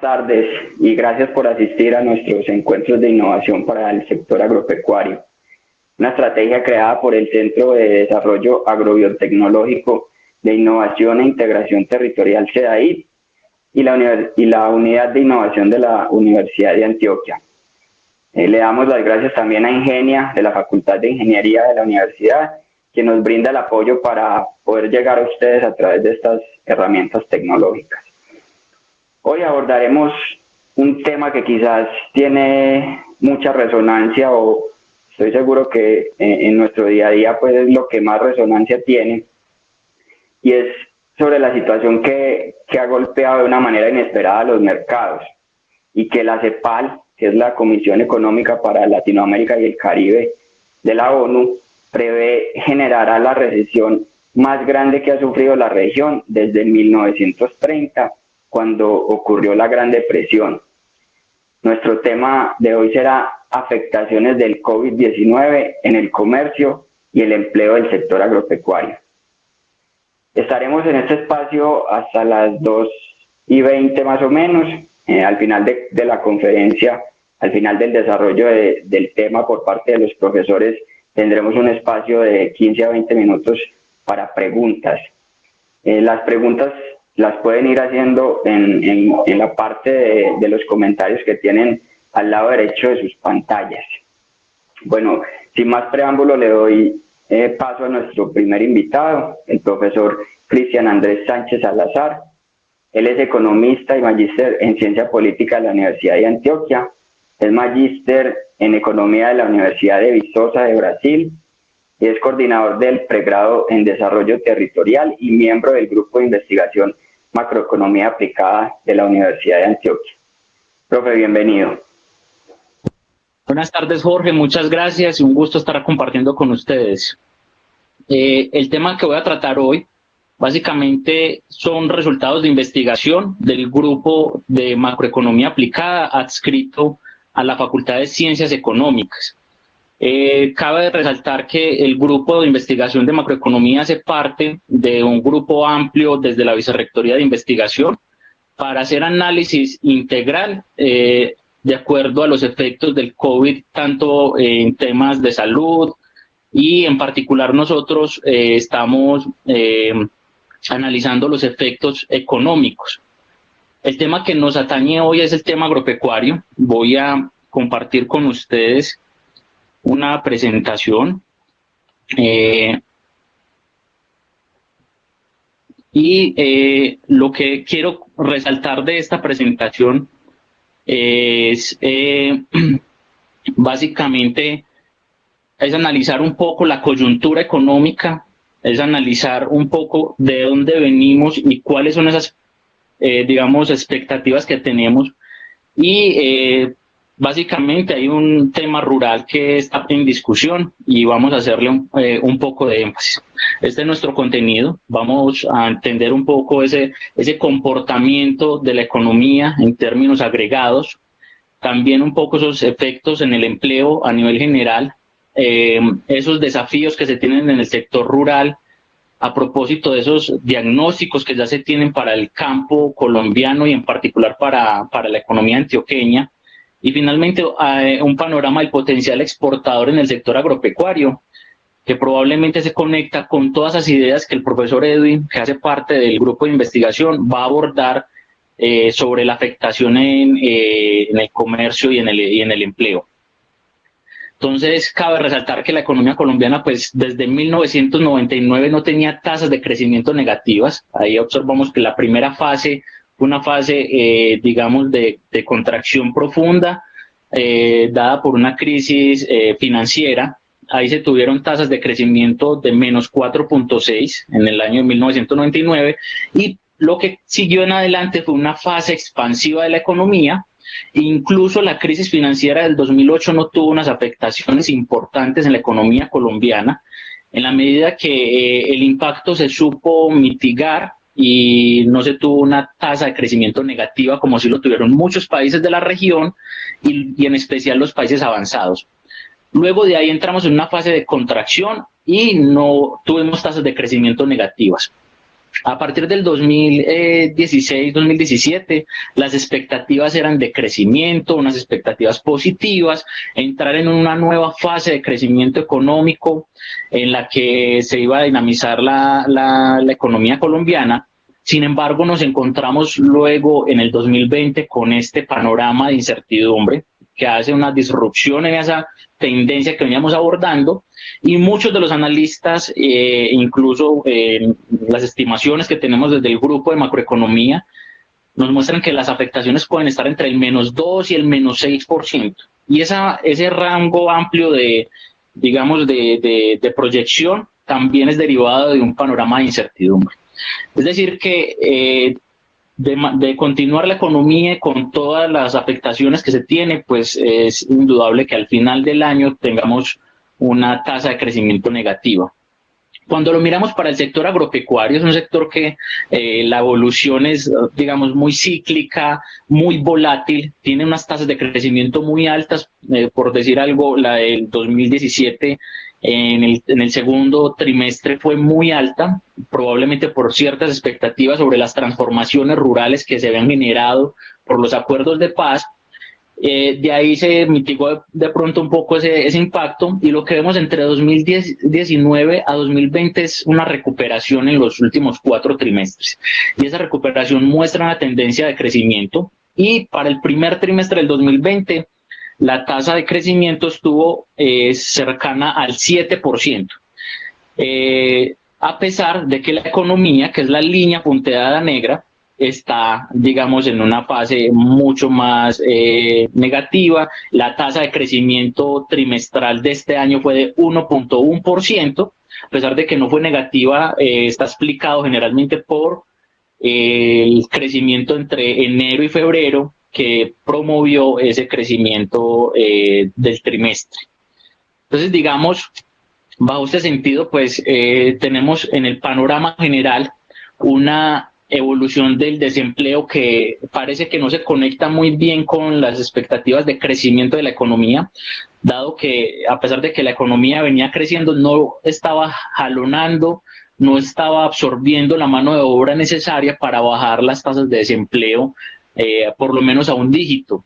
Tardes y gracias por asistir a nuestros encuentros de innovación para el sector agropecuario. Una estrategia creada por el Centro de Desarrollo Agrobiotecnológico de Innovación e Integración Territorial CEDAIT y la Unidad de Innovación de la Universidad de Antioquia. Le damos las gracias también a Ingenia de la Facultad de Ingeniería de la Universidad, que nos brinda el apoyo para poder llegar a ustedes a través de estas herramientas tecnológicas. Hoy abordaremos un tema que quizás tiene mucha resonancia, o estoy seguro que en nuestro día a día pues es lo que más resonancia tiene, y es sobre la situación que ha golpeado de una manera inesperada a los mercados, y que la CEPAL, que es la Comisión Económica para Latinoamérica y el Caribe de la ONU, prevé generará la recesión más grande que ha sufrido la región desde 1930, cuando ocurrió la Gran Depresión. Nuestro tema de hoy será afectaciones del COVID-19 en el comercio y el empleo del sector agropecuario. Estaremos en este espacio hasta las 2:20 más o menos. Al final de la conferencia, al final del desarrollo del tema por parte de los profesores, tendremos un espacio de 15 a 20 minutos para preguntas. Las preguntas las pueden ir haciendo en la parte de los comentarios que tienen al lado derecho de sus pantallas. Bueno, sin más preámbulo, le doy paso a nuestro primer invitado, el profesor Cristian Andrés Sánchez Salazar. Él es economista y magíster en Ciencia Política de la Universidad de Antioquia. Es magíster en Economía de la Universidad de Viçosa de Brasil. Y es coordinador del pregrado en Desarrollo Territorial y miembro del Grupo de Investigación Macroeconomía Aplicada de la Universidad de Antioquia. Profe, bienvenido. Buenas tardes, Jorge, muchas gracias y un gusto estar compartiendo con ustedes. El tema que voy a tratar hoy básicamente son resultados de investigación del Grupo de Macroeconomía Aplicada adscrito a la Facultad de Ciencias Económicas. Cabe resaltar que el grupo de investigación de macroeconomía hace parte de un grupo amplio desde la Vicerrectoría de Investigación para hacer análisis integral de acuerdo a los efectos del COVID, tanto en temas de salud y en particular nosotros estamos analizando los efectos económicos. El tema que nos atañe hoy es el tema agropecuario. Voy a compartir con ustedes una presentación lo que quiero resaltar de esta presentación es básicamente es analizar un poco la coyuntura económica, es analizar un poco de dónde venimos y cuáles son esas digamos expectativas que tenemos y básicamente hay un tema rural que está en discusión y vamos a hacerle un poco de énfasis. Este es nuestro contenido. Vamos a entender un poco ese comportamiento de la economía en términos agregados, también un poco esos efectos en el empleo a nivel general, esos desafíos que se tienen en el sector rural a propósito de esos diagnósticos que ya se tienen para el campo colombiano y en particular para la economía antioqueña. Y finalmente un panorama del potencial exportador en el sector agropecuario, que probablemente se conecta con todas esas ideas que el profesor Edwin, que hace parte del grupo de investigación, va a abordar sobre la afectación en el comercio y en el empleo. Entonces, cabe resaltar que la economía colombiana, pues desde 1999 no tenía tasas de crecimiento negativas. Ahí observamos que la primera fase fue una fase, digamos, de contracción profunda, dada por una crisis financiera. Ahí se tuvieron tasas de crecimiento de menos 4.6 en el año 1999 y lo que siguió en adelante fue una fase expansiva de la economía. Incluso la crisis financiera del 2008 no tuvo unas afectaciones importantes en la economía colombiana, en la medida que el impacto se supo mitigar y no se tuvo una tasa de crecimiento negativa como sí lo tuvieron muchos países de la región y en especial los países avanzados. Luego de ahí entramos en una fase de contracción y no tuvimos tasas de crecimiento negativas. A partir del 2016-2017, las expectativas eran de crecimiento, unas expectativas positivas, entrar en una nueva fase de crecimiento económico en la que se iba a dinamizar la economía colombiana. Sin embargo, nos encontramos luego en el 2020 con este panorama de incertidumbre que hace una disrupción en esa tendencia que veníamos abordando, y muchos de los analistas, incluso las estimaciones que tenemos desde el grupo de macroeconomía, nos muestran que las afectaciones pueden estar entre el -2 y el -6%. Y ese rango amplio de, digamos, de proyección también es derivado de un panorama de incertidumbre. Es decir, que de continuar la economía con todas las afectaciones que se tiene, pues es indudable que al final del año tengamos una tasa de crecimiento negativa. Cuando lo miramos para el sector agropecuario, es un sector que la evolución es, digamos, muy cíclica, muy volátil, tiene unas tasas de crecimiento muy altas, por decir algo, la del 2017 en el segundo trimestre fue muy alta, probablemente por ciertas expectativas sobre las transformaciones rurales que se habían generado por los acuerdos de paz. De ahí se mitigó de pronto un poco ese impacto, y lo que vemos entre 2019 a 2020 es una recuperación en los últimos 4 trimestres, y esa recuperación muestra una tendencia de crecimiento, y para el primer trimestre del 2020 la tasa de crecimiento estuvo cercana al 7%, a pesar de que la economía, que es la línea punteada negra, está, digamos, en una fase mucho más negativa. La tasa de crecimiento trimestral de este año fue de 1.1%, a pesar de que no fue negativa, está explicado generalmente por el crecimiento entre enero y febrero, que promovió ese crecimiento del trimestre. Entonces, digamos, bajo este sentido, pues tenemos en el panorama general una evolución del desempleo que parece que no se conecta muy bien con las expectativas de crecimiento de la economía, dado que a pesar de que la economía venía creciendo, no estaba jalonando, no estaba absorbiendo la mano de obra necesaria para bajar las tasas de desempleo por lo menos a un dígito.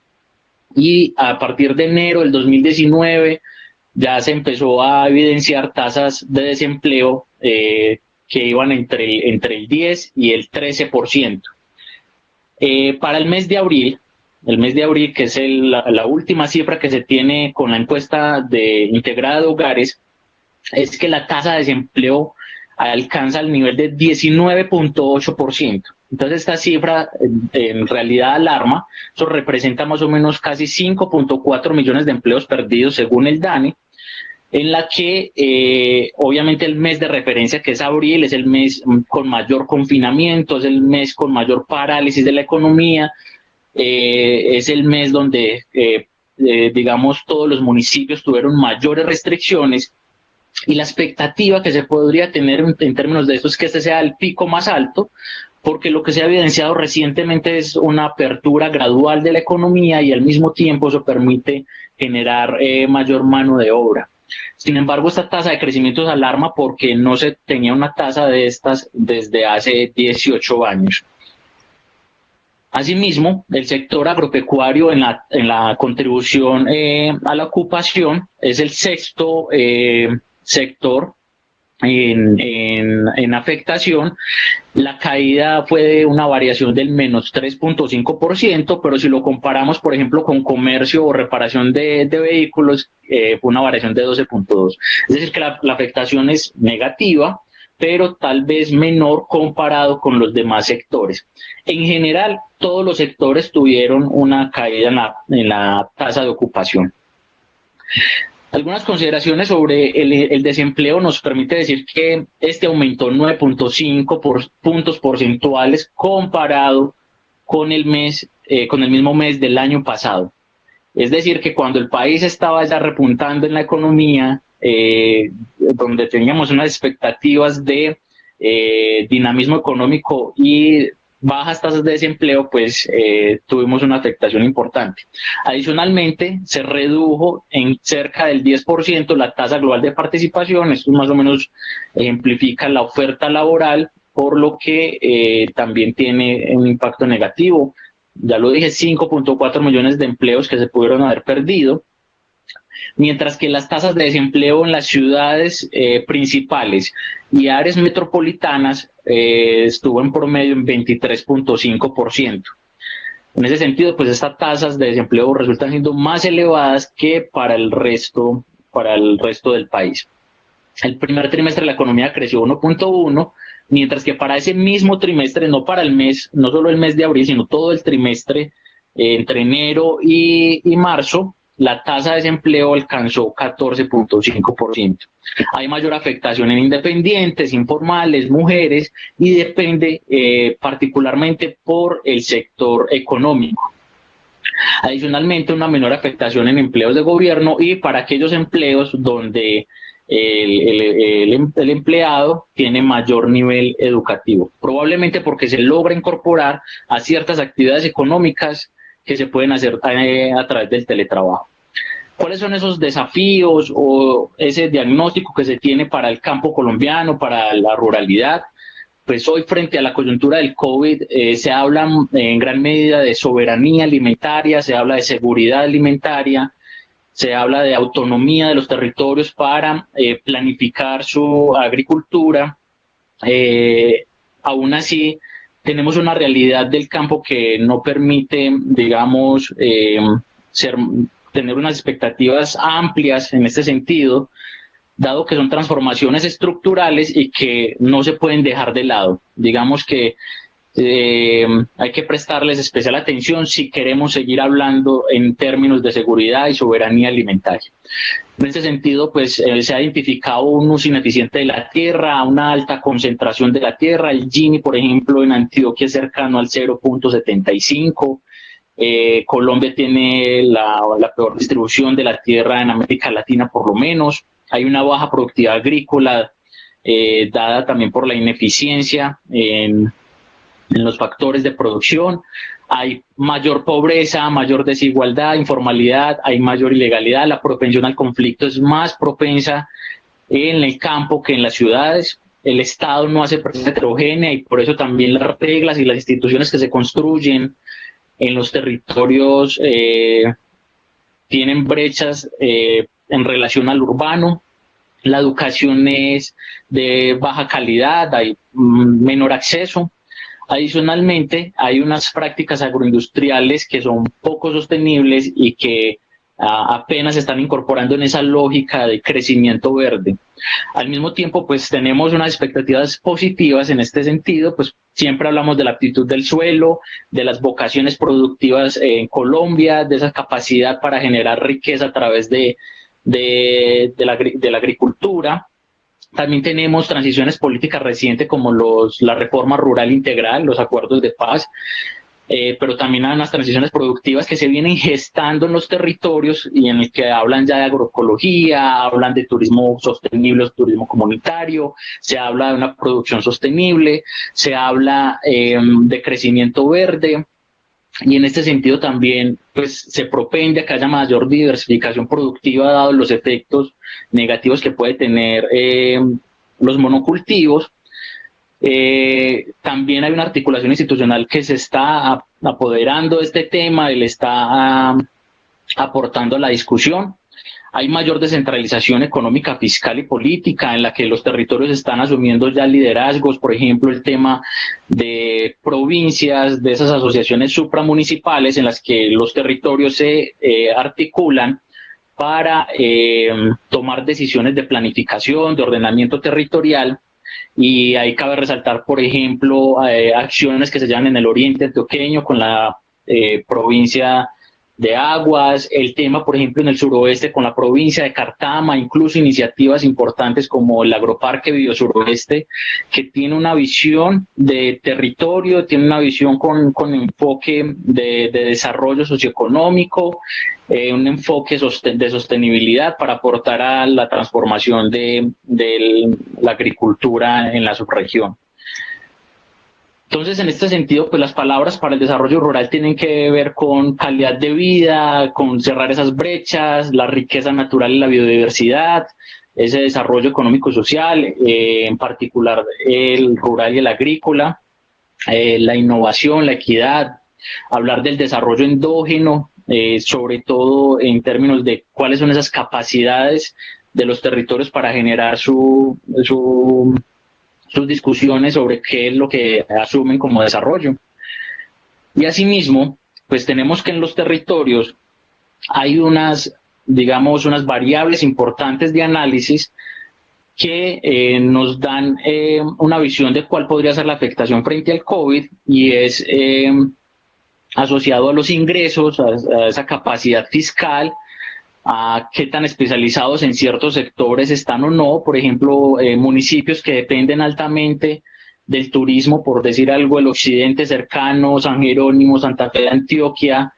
Y a partir de enero del 2019 ya se empezó a evidenciar tasas de desempleo que iban entre el 10 y el 13%. Para el mes de abril, que es la última cifra que se tiene con la encuesta integrada de hogares, es que la tasa de desempleo alcanza el nivel de 19.8%. Entonces esta cifra en realidad alarma. Eso representa más o menos casi 5.4 millones de empleos perdidos según el DANE, en la que obviamente el mes de referencia, que es abril, es el mes con mayor confinamiento, es el mes con mayor parálisis de la economía, es el mes donde digamos todos los municipios tuvieron mayores restricciones, y la expectativa que se podría tener en términos de esto es que este sea el pico más alto, porque lo que se ha evidenciado recientemente es una apertura gradual de la economía, y al mismo tiempo eso permite generar mayor mano de obra. Sin embargo, esta tasa de crecimiento se alarma porque no se tenía una tasa de estas desde hace 18 años. Asimismo, el sector agropecuario en la contribución a la ocupación es el sexto sector en afectación. La caída fue de una variación del -3.5%, pero si lo comparamos, por ejemplo, con comercio o reparación de vehículos, fue una variación de 12.2%. Es decir, que la afectación es negativa, pero tal vez menor comparado con los demás sectores. En general, todos los sectores tuvieron una caída en la tasa de ocupación. Algunas consideraciones sobre el desempleo nos permite decir que este aumentó 9.5 puntos porcentuales comparado con el mismo mes del año pasado. Es decir, que cuando el país estaba ya repuntando en la economía, donde teníamos unas expectativas de dinamismo económico y bajas tasas de desempleo, pues tuvimos una afectación importante. Adicionalmente, se redujo en cerca del 10% la tasa global de participación. Esto más o menos ejemplifica la oferta laboral por lo que también tiene un impacto negativo. Ya lo dije, 5.4 millones de empleos que se pudieron haber perdido, mientras que las tasas de desempleo en las ciudades principales y áreas metropolitanas estuvo en promedio en 23.5%. En ese sentido, pues estas tasas de desempleo resultan siendo más elevadas que para el resto del país. El primer trimestre la economía creció 1.1, mientras que para ese mismo trimestre, no para el mes, no solo el mes de abril, sino todo el trimestre, entre enero y marzo, la tasa de desempleo alcanzó 14.5%. Hay mayor afectación en independientes, informales, mujeres, y depende particularmente por el sector económico. Adicionalmente, una menor afectación en empleos de gobierno y para aquellos empleos donde el empleado tiene mayor nivel educativo, probablemente porque se logra incorporar a ciertas actividades económicas que se pueden hacer a través del teletrabajo. ¿Cuáles son esos desafíos o ese diagnóstico que se tiene para el campo colombiano, para la ruralidad? Pues hoy, frente a la coyuntura del COVID, se habla en gran medida de soberanía alimentaria, se habla de seguridad alimentaria, se habla de autonomía de los territorios para planificar su agricultura. Aún así, tenemos una realidad del campo que no permite, digamos, tener unas expectativas amplias en este sentido, dado que son transformaciones estructurales y que no se pueden dejar de lado. Digamos que hay que prestarles especial atención si queremos seguir hablando en términos de seguridad y soberanía alimentaria. En este sentido, pues se ha identificado un uso ineficiente de la tierra, una alta concentración de la tierra. El Gini, por ejemplo, en Antioquia es cercano al 0.75. Colombia tiene la peor distribución de la tierra en América Latina, por lo menos. Hay una baja productividad agrícola dada también por la ineficiencia en los factores de producción. Hay mayor pobreza, mayor desigualdad, informalidad, hay mayor ilegalidad. La propensión al conflicto es más propensa en el campo que en las ciudades. El Estado no hace presencia heterogénea y por eso también las reglas y las instituciones que se construyen en los territorios tienen brechas en relación al urbano. La educación es de baja calidad, hay menor acceso. Adicionalmente, hay unas prácticas agroindustriales que son poco sostenibles y que apenas se están incorporando en esa lógica de crecimiento verde. Al mismo tiempo, pues tenemos unas expectativas positivas en este sentido, pues siempre hablamos de la aptitud del suelo, de las vocaciones productivas en Colombia, de esa capacidad para generar riqueza a través de la agricultura. También tenemos transiciones políticas recientes como la reforma rural integral, los acuerdos de paz, pero también hay unas transiciones productivas que se vienen gestando en los territorios y en el que hablan ya de agroecología, hablan de turismo sostenible, turismo comunitario, se habla de una producción sostenible, se habla de crecimiento verde. Y en este sentido también pues, se propende a que haya mayor diversificación productiva dado los efectos negativos que puede tener los monocultivos. También hay una articulación institucional que se está apoderando de este tema y le está aportando a la discusión. Hay mayor descentralización económica, fiscal y política en la que los territorios están asumiendo ya liderazgos, por ejemplo, el tema de provincias, de esas asociaciones supramunicipales en las que los territorios se articulan para tomar decisiones de planificación, de ordenamiento territorial. Y ahí cabe resaltar, por ejemplo, acciones que se llevan en el oriente antioqueño con la provincia de Aguas, el tema, por ejemplo, en el suroeste con la provincia de Cartama, incluso iniciativas importantes como el Agroparque Biosuroeste, que tiene una visión de territorio, tiene una visión con enfoque de desarrollo socioeconómico, un enfoque de sostenibilidad para aportar a la transformación de la agricultura en la subregión. Entonces, en este sentido, pues las palabras para el desarrollo rural tienen que ver con calidad de vida, con cerrar esas brechas, la riqueza natural y la biodiversidad, ese desarrollo económico-social, en particular el rural y el agrícola, la innovación, la equidad, hablar del desarrollo endógeno, sobre todo en términos de cuáles son esas capacidades de los territorios para generar sus discusiones sobre qué es lo que asumen como desarrollo. Y asimismo, pues tenemos que en los territorios hay unas variables importantes de análisis que nos dan una visión de cuál podría ser la afectación frente al COVID, y es asociado a los ingresos, a esa capacidad fiscal, a qué tan especializados en ciertos sectores están o no. Por ejemplo, municipios que dependen altamente del turismo, por decir algo, el occidente cercano, San Jerónimo, Santa Fe de Antioquia,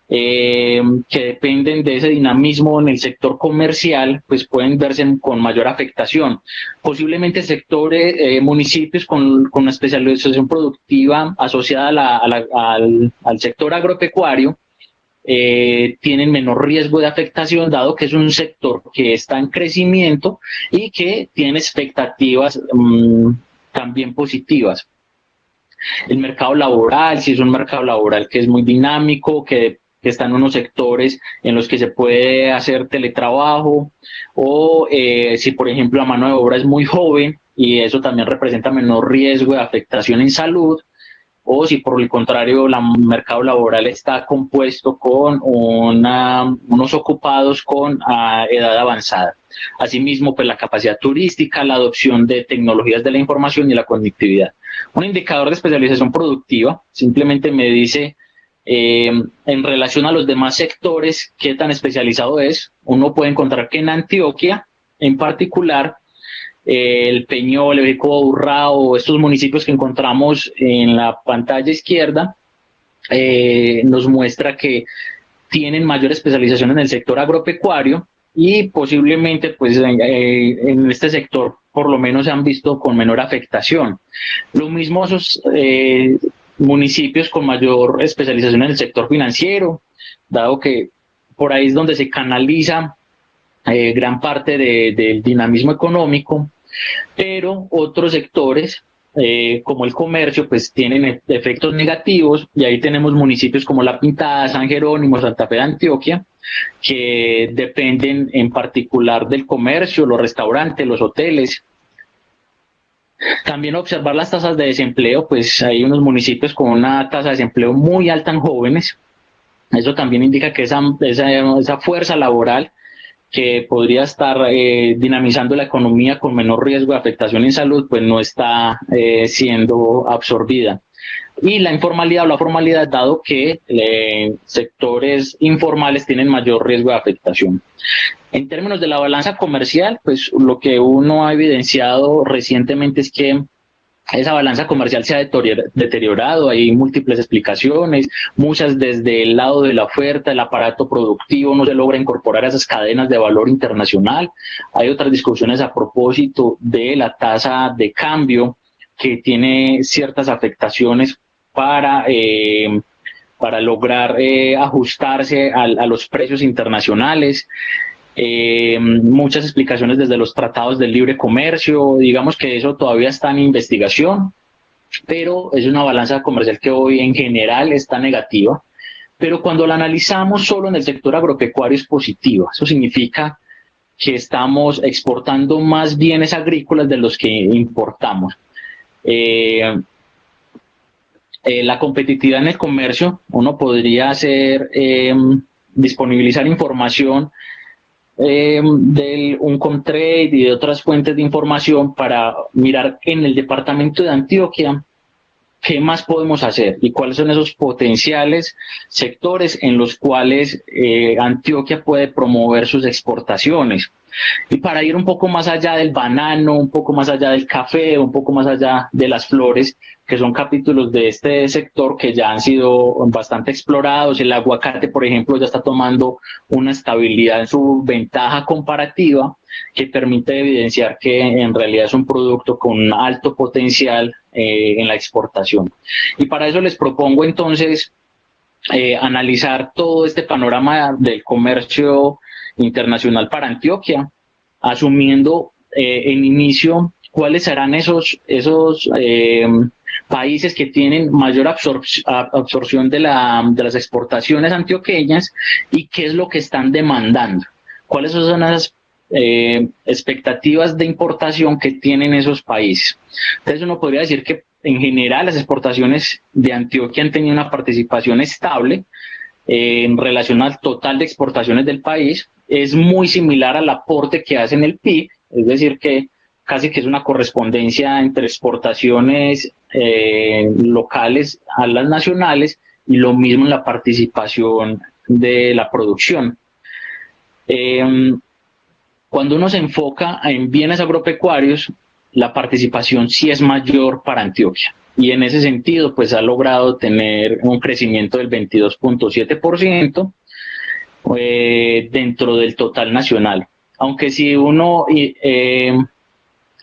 que dependen de ese dinamismo en el sector comercial, pues pueden verse con mayor afectación. Posiblemente sectores, municipios con una especialización productiva asociada al sector agropecuario, tienen menor riesgo de afectación, dado que es un sector que está en crecimiento y que tiene expectativas también positivas. El mercado laboral, si es un mercado laboral que es muy dinámico, que están unos sectores en los que se puede hacer teletrabajo, o si por ejemplo la mano de obra es muy joven y eso también representa menor riesgo de afectación en salud, o si por el contrario el mercado laboral está compuesto con unos ocupados con edad avanzada. Asimismo, pues la capacidad turística, la adopción de tecnologías de la información y la conectividad. Un indicador de especialización productiva simplemente me dice, en relación a los demás sectores, qué tan especializado es. Uno puede encontrar que en Antioquia, en particular, el Peñol, el Beco, Urrao, estos municipios que encontramos en la pantalla izquierda, nos muestra que tienen mayor especialización en el sector agropecuario, y posiblemente pues en este sector por lo menos se han visto con menor afectación. Lo mismo esos municipios con mayor especialización en el sector financiero, dado que por ahí es donde se canaliza gran parte del dinamismo económico, pero otros sectores como el comercio pues tienen efectos negativos, y ahí tenemos municipios como La Pintada, San Jerónimo, Santa Fe de Antioquia, que dependen en particular del comercio, los restaurantes, los hoteles. También observar las tasas de desempleo, pues hay unos municipios con una tasa de desempleo muy alta en jóvenes. Eso también indica que esa fuerza laboral que podría estar dinamizando la economía con menor riesgo de afectación en salud, pues no está siendo absorbida. Y la informalidad o la formalidad, dado que sectores informales tienen mayor riesgo de afectación. En términos de la balanza comercial, pues lo que uno ha evidenciado recientemente es que esa balanza comercial se ha deteriorado, hay múltiples explicaciones, muchas desde el lado de la oferta, el aparato productivo no se logra incorporar a esas cadenas de valor internacional. Hay otras discusiones a propósito de la tasa de cambio, que tiene ciertas afectaciones para lograr ajustarse a los precios internacionales. Muchas explicaciones desde los tratados del libre comercio, digamos que eso todavía está en investigación, pero es una balanza comercial que hoy en general está negativa, pero cuando la analizamos solo en el sector agropecuario es positiva. Eso significa que estamos exportando más bienes agrícolas de los que importamos. La competitividad en el comercio, uno podría hacer disponibilizar información del Uncomtrade y de otras fuentes de información para mirar en el departamento de Antioquia qué más podemos hacer y cuáles son esos potenciales sectores en los cuales Antioquia puede promover sus exportaciones. Y para ir un poco más allá del banano, un poco más allá del café, un poco más allá de las flores, que son capítulos de este sector que ya han sido bastante explorados. El aguacate, por ejemplo, ya está tomando una estabilidad en su ventaja comparativa que permite evidenciar que en realidad es un producto con alto potencial en la exportación. Y para eso les propongo entonces analizar todo este panorama del comercio internacional para Antioquia. asumiendo en inicio cuáles serán esos países que tienen mayor absorción de las exportaciones antioqueñas y qué es lo que están demandando, cuáles son esas expectativas de importación que tienen esos países. Entonces uno podría decir que en general las exportaciones de Antioquia han tenido una participación estable en relación al total de exportaciones del país. Es muy similar al aporte que hace en el PIB, es decir, que casi que es una correspondencia entre exportaciones locales a las nacionales y lo mismo en la participación de la producción. Cuando uno se enfoca en bienes agropecuarios, la participación sí es mayor para Antioquia. Y en ese sentido, pues ha logrado tener un crecimiento del 22.7% dentro del total nacional. Aunque si uno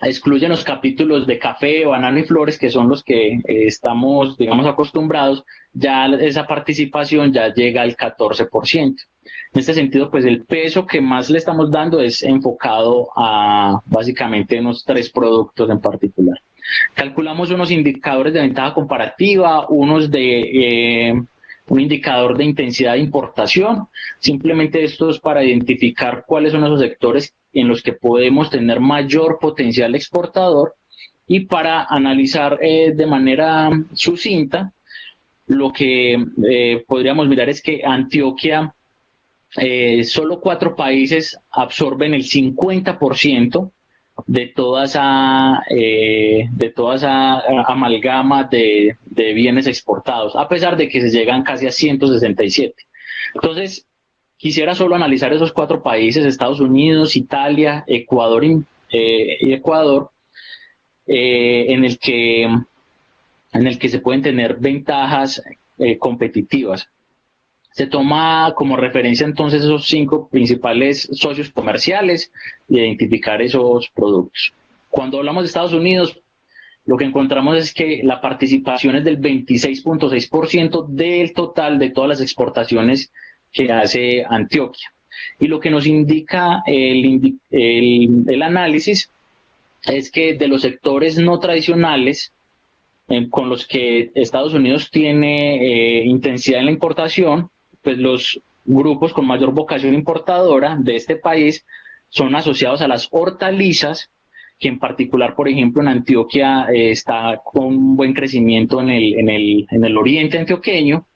excluye los capítulos de café, banano y flores, que son los que estamos, digamos, acostumbrados, ya esa participación ya llega al 14%. En este sentido, pues el peso que más le estamos dando es enfocado a básicamente unos 3 productos en particular. Calculamos unos indicadores de ventaja comparativa, unos de un indicador de intensidad de importación. Simplemente esto es para identificar cuáles son esos sectores en los que podemos tener mayor potencial exportador y para analizar de manera sucinta lo que podríamos mirar es que Antioquia, solo 4 países absorben el 50% de toda esa amalgama de bienes exportados, a pesar de que se llegan casi a 167. Entonces, quisiera solo analizar esos 4 países, Estados Unidos, Italia, Ecuador y Ecuador, en el que se pueden tener ventajas competitivas. Se toma como referencia entonces esos 5 principales socios comerciales y identificar esos productos. Cuando hablamos de Estados Unidos, lo que encontramos es que la participación es del 26.6% del total de todas las exportaciones que hace Antioquia. Y lo que nos indica el análisis es que de los sectores no tradicionales con los que Estados Unidos tiene intensidad en la importación, pues los grupos con mayor vocación importadora de este país son asociados a las hortalizas, que en particular, por ejemplo, en Antioquia está con un buen crecimiento en el oriente antioqueño.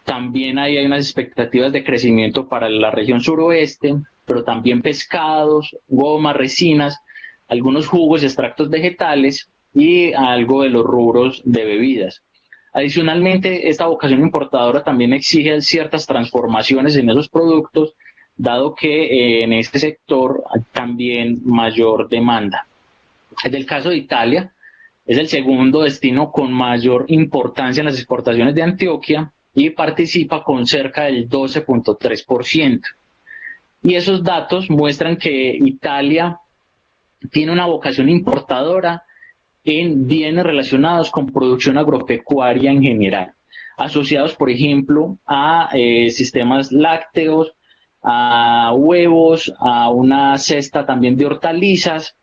También hay unas expectativas de crecimiento para la región suroeste, pero también pescados, goma, resinas, algunos jugos y extractos vegetales y algo de los rubros de bebidas. Adicionalmente, esta vocación importadora también exige ciertas transformaciones en esos productos, dado que en este sector hay también mayor demanda. En el caso de Italia, es el segundo destino con mayor importancia en las exportaciones de Antioquia y participa con cerca del 12.3%. Y esos datos muestran que Italia tiene una vocación importadora en bienes relacionados con producción agropecuaria en general, asociados, por ejemplo, a sistemas lácteos, a huevos, a una cesta también de hortalizas,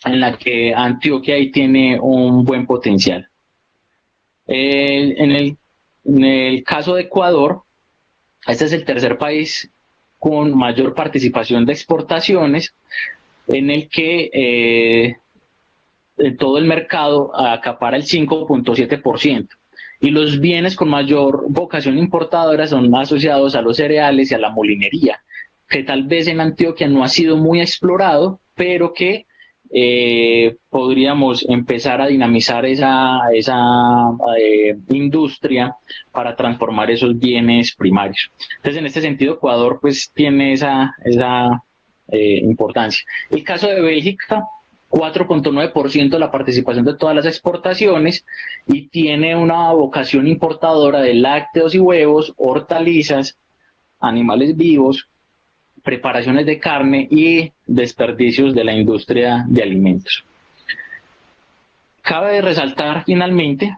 en la que Antioquia ahí tiene un buen potencial. En el caso de Ecuador, este es el tercer país con mayor participación de exportaciones, en el que todo el mercado acapara el 5.7%. Y los bienes con mayor vocación importadora son asociados a los cereales y a la molinería, que tal vez en Antioquia no ha sido muy explorado, pero que podríamos empezar a dinamizar esa industria para transformar esos bienes primarios. Entonces, en este sentido, Ecuador pues tiene esa importancia. El caso de Bélgica, 4.9% de la participación de todas las exportaciones y tiene una vocación importadora de lácteos y huevos, hortalizas, animales vivos, preparaciones de carne y desperdicios de la industria de alimentos. Cabe resaltar finalmente,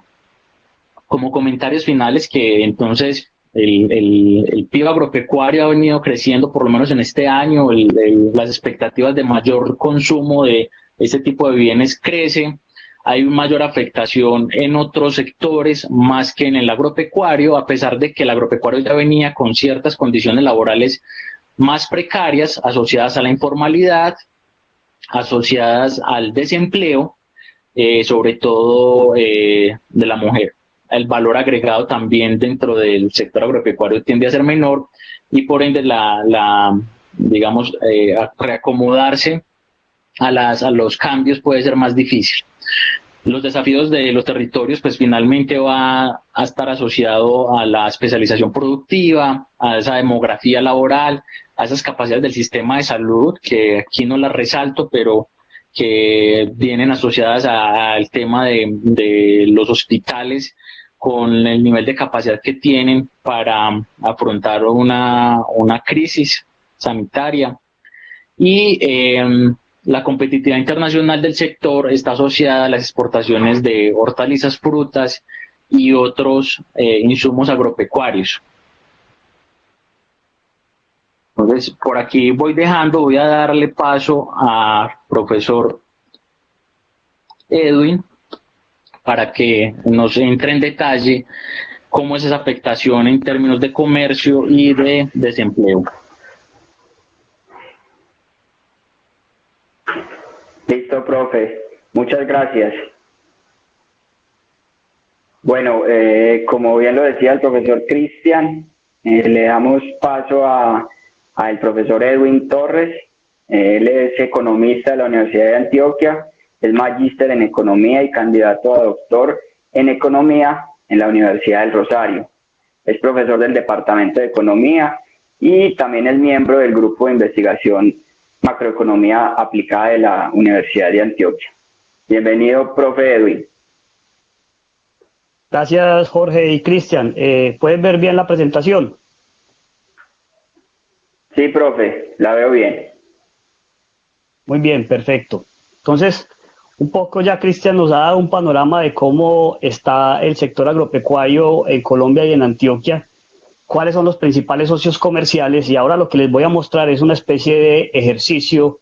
como comentarios finales, que entonces el PIB agropecuario ha venido creciendo, por lo menos en este año, las expectativas de mayor consumo de este tipo de bienes crece, hay mayor afectación en otros sectores más que en el agropecuario, a pesar de que el agropecuario ya venía con ciertas condiciones laborales más precarias asociadas a la informalidad, asociadas al desempleo, sobre todo de la mujer. El valor agregado también dentro del sector agropecuario tiende a ser menor y por ende digamos, reacomodarse a los cambios puede ser más difícil. Los desafíos de los territorios, pues finalmente va a estar asociado a la especialización productiva, a esa demografía laboral, a esas capacidades del sistema de salud, que aquí no las resalto, pero que vienen asociadas al tema de los hospitales, con el nivel de capacidad que tienen para afrontar una crisis sanitaria. Y la competitividad internacional del sector está asociada a las exportaciones de hortalizas, frutas y otros insumos agropecuarios. Entonces, por aquí voy a darle paso al profesor Edwin para que nos entre en detalle cómo es esa afectación en términos de comercio y de desempleo. Listo, profe. Muchas gracias. Bueno, como bien lo decía el profesor Cristian, le damos paso al profesor Edwin Torres. Él es economista de la Universidad de Antioquia, es magíster en economía y candidato a doctor en economía en la Universidad del Rosario. Es profesor del Departamento de Economía y también es miembro del grupo de investigación Macroeconomía Aplicada de la Universidad de Antioquia. Bienvenido, profe Edwin. Gracias, Jorge y Cristian. ¿Pueden ver bien la presentación? Sí, profe, la veo bien. Muy bien, perfecto. Entonces, un poco ya Cristian nos ha dado un panorama de cómo está el sector agropecuario en Colombia y en Antioquia, cuáles son los principales socios comerciales, y ahora lo que les voy a mostrar es una especie de ejercicio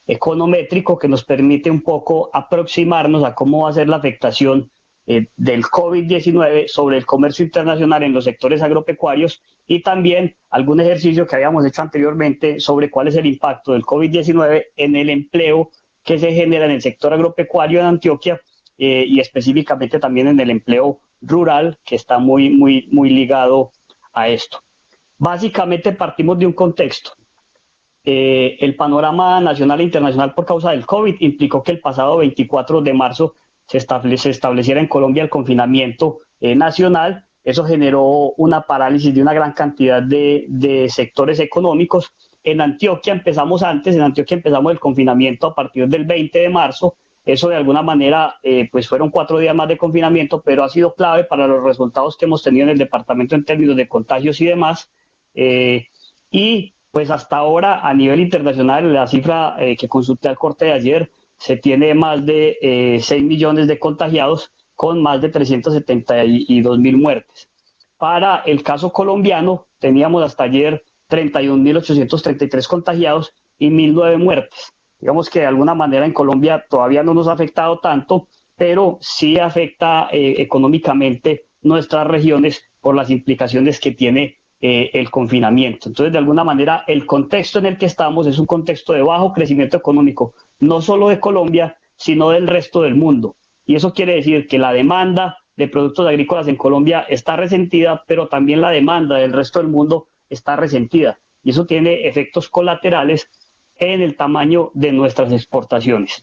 econométrico que nos permite un poco aproximarnos a cómo va a ser la afectación del COVID-19 sobre el comercio internacional en los sectores agropecuarios, y también algún ejercicio que habíamos hecho anteriormente sobre cuál es el impacto del COVID-19 en el empleo que se genera en el sector agropecuario en Antioquia y específicamente también en el empleo rural, que está muy ligado a esto. Básicamente partimos de un contexto. El panorama nacional e internacional por causa del COVID implicó que el pasado 24 de marzo se estableciera en Colombia el confinamiento nacional. Eso generó una parálisis de una gran cantidad de sectores económicos. En Antioquia empezamos el confinamiento a partir del 20 de marzo. Eso de alguna manera, pues fueron 4 días más de confinamiento, pero ha sido clave para los resultados que hemos tenido en el departamento en términos de contagios y demás. Y pues hasta ahora, a nivel internacional, la cifra que consulté al corte de ayer, se tiene más de 6 millones de contagiados con más de 372.000 muertes. Para el caso colombiano, teníamos hasta ayer 31.833 contagiados y 1.009 muertes. Digamos que de alguna manera en Colombia todavía no nos ha afectado tanto, pero sí afecta económicamente nuestras regiones por las implicaciones que tiene el confinamiento. Entonces, de alguna manera, el contexto en el que estamos es un contexto de bajo crecimiento económico, no solo de Colombia, sino del resto del mundo. Y eso quiere decir que la demanda de productos agrícolas en Colombia está resentida, pero también la demanda del resto del mundo está resentida. Y eso tiene efectos colaterales en el tamaño de nuestras exportaciones.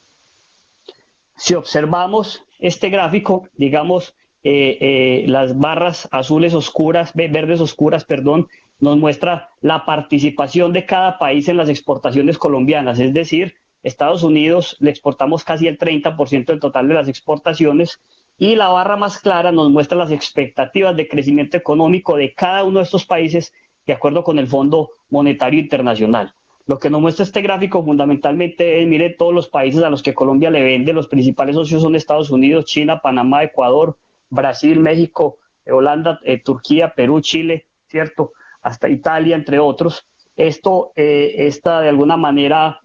Si observamos este gráfico, digamos, las barras azules oscuras, verdes oscuras, perdón, nos muestra la participación de cada país en las exportaciones colombianas, es decir, Estados Unidos le exportamos casi el 30% del total de las exportaciones, y la barra más clara nos muestra las expectativas de crecimiento económico de cada uno de estos países de acuerdo con el Fondo Monetario Internacional. Lo que nos muestra este gráfico fundamentalmente es, mire, todos los países a los que Colombia le vende, los principales socios son Estados Unidos, China, Panamá, Ecuador, Brasil, México, Holanda, Turquía, Perú, Chile, ¿cierto? Hasta Italia, entre otros. Esta de alguna manera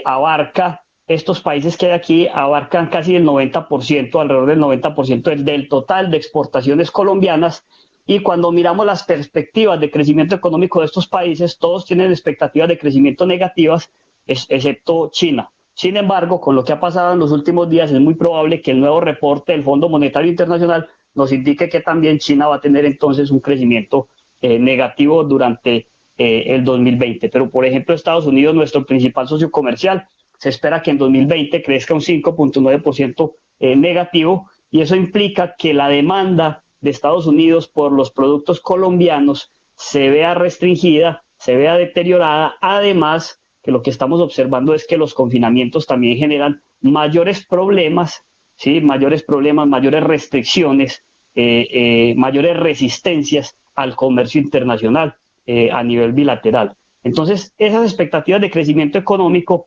abarca, estos países que hay aquí abarcan casi el 90%, alrededor del 90% del total de exportaciones colombianas. Y cuando miramos las perspectivas de crecimiento económico de estos países, todos tienen expectativas de crecimiento negativas, excepto China. Sin embargo, con lo que ha pasado en los últimos días, es muy probable que el nuevo reporte del Fondo Monetario Internacional nos indique que también China va a tener entonces un crecimiento negativo durante el 2020. Pero, por ejemplo, Estados Unidos, nuestro principal socio comercial, se espera que en 2020 crezca un 5.9% negativo, y eso implica que la demanda de Estados Unidos por los productos colombianos se vea restringida, se vea deteriorada. Además, que lo que estamos observando es que los confinamientos también generan mayores problemas, ¿sí? Mayores restricciones, mayores resistencias al comercio internacional a nivel bilateral. Entonces, esas expectativas de crecimiento económico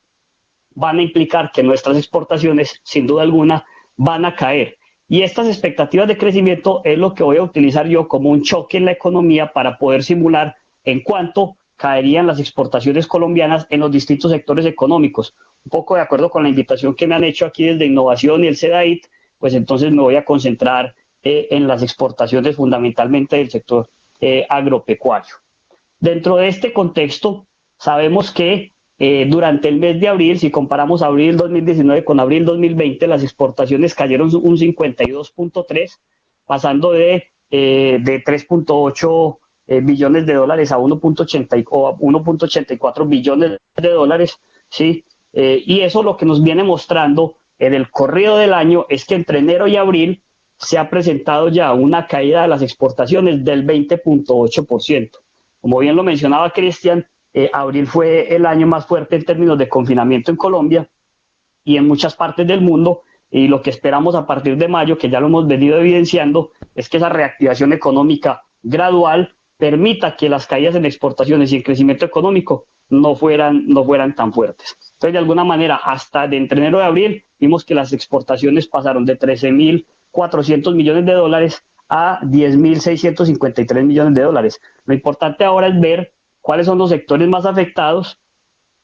van a implicar que nuestras exportaciones, sin duda alguna, van a caer. Y estas expectativas de crecimiento es lo que voy a utilizar yo como un choque en la economía para poder simular en cuánto caerían las exportaciones colombianas en los distintos sectores económicos. Un poco de acuerdo con la invitación que me han hecho aquí desde Innovación y el CEDAIT, pues entonces me voy a concentrar en las exportaciones fundamentalmente del sector agropecuario. Dentro de este contexto, sabemos que durante el mes de abril, si comparamos abril 2019 con abril 2020, las exportaciones cayeron un 52.3%, pasando de 3.8 billones de dólares a 1.84 billones de dólares, ¿sí? Y eso lo que nos viene mostrando en el corrido del año es que entre enero y abril se ha presentado ya una caída de las exportaciones del 20.8%. Como bien lo mencionaba Cristian, abril fue el año más fuerte en términos de confinamiento en Colombia y en muchas partes del mundo, y lo que esperamos a partir de mayo, que ya lo hemos venido evidenciando, es que esa reactivación económica gradual permita que las caídas en exportaciones y en crecimiento económico no fueran tan fuertes. Entonces, de alguna manera, hasta de entre enero y abril, vimos que las exportaciones pasaron de 13.400 millones de dólares a 10.653 millones de dólares. Lo importante ahora es ver cuáles son los sectores más afectados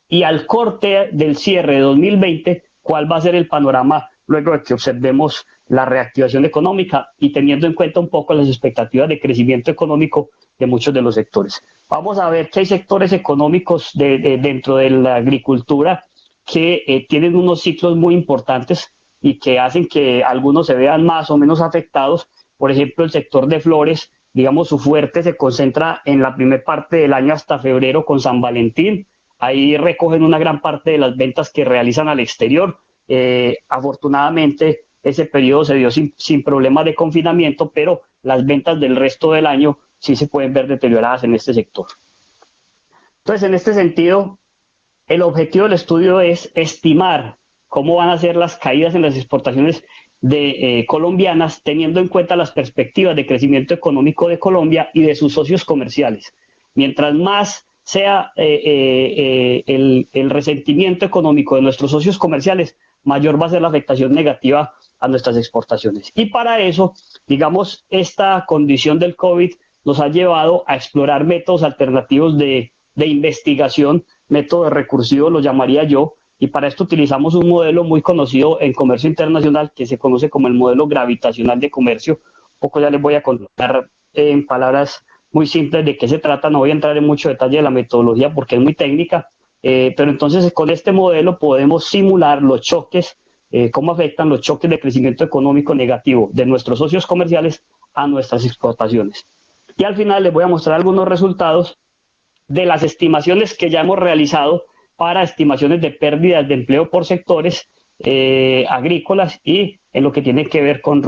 y al corte del cierre de 2020, cuál va a ser el panorama luego de que observemos la reactivación económica y teniendo en cuenta un poco las expectativas de crecimiento económico de muchos de los sectores. Vamos a ver que hay sectores económicos dentro de la agricultura que tienen unos ciclos muy importantes y que hacen que algunos se vean más o menos afectados. Por ejemplo, el sector de flores, digamos, su fuerte se concentra en la primera parte del año hasta febrero con San Valentín. Ahí recogen una gran parte de las ventas que realizan al exterior. Afortunadamente, ese periodo se dio sin problemas de confinamiento, pero las ventas del resto del año sí se pueden ver deterioradas en este sector. Entonces, en este sentido, el objetivo del estudio es estimar cómo van a ser las caídas en las exportaciones colombianas, teniendo en cuenta las perspectivas de crecimiento económico de Colombia y de sus socios comerciales. Mientras más sea el resentimiento económico de nuestros socios comerciales, mayor va a ser la afectación negativa a nuestras exportaciones. Y para eso, digamos, esta condición del COVID nos ha llevado a explorar métodos alternativos de investigación, métodos recursivos lo llamaría yo, y para esto utilizamos un modelo muy conocido en comercio internacional que se conoce como el modelo gravitacional de comercio. Un poco ya les voy a contar en palabras muy simples de qué se trata, no voy a entrar en mucho detalle de la metodología porque es muy técnica, pero entonces con este modelo podemos simular los choques, cómo afectan los choques de crecimiento económico negativo de nuestros socios comerciales a nuestras exportaciones. Y al final les voy a mostrar algunos resultados de las estimaciones que ya hemos realizado para estimaciones de pérdidas de empleo por sectores agrícolas y en lo que tiene que ver con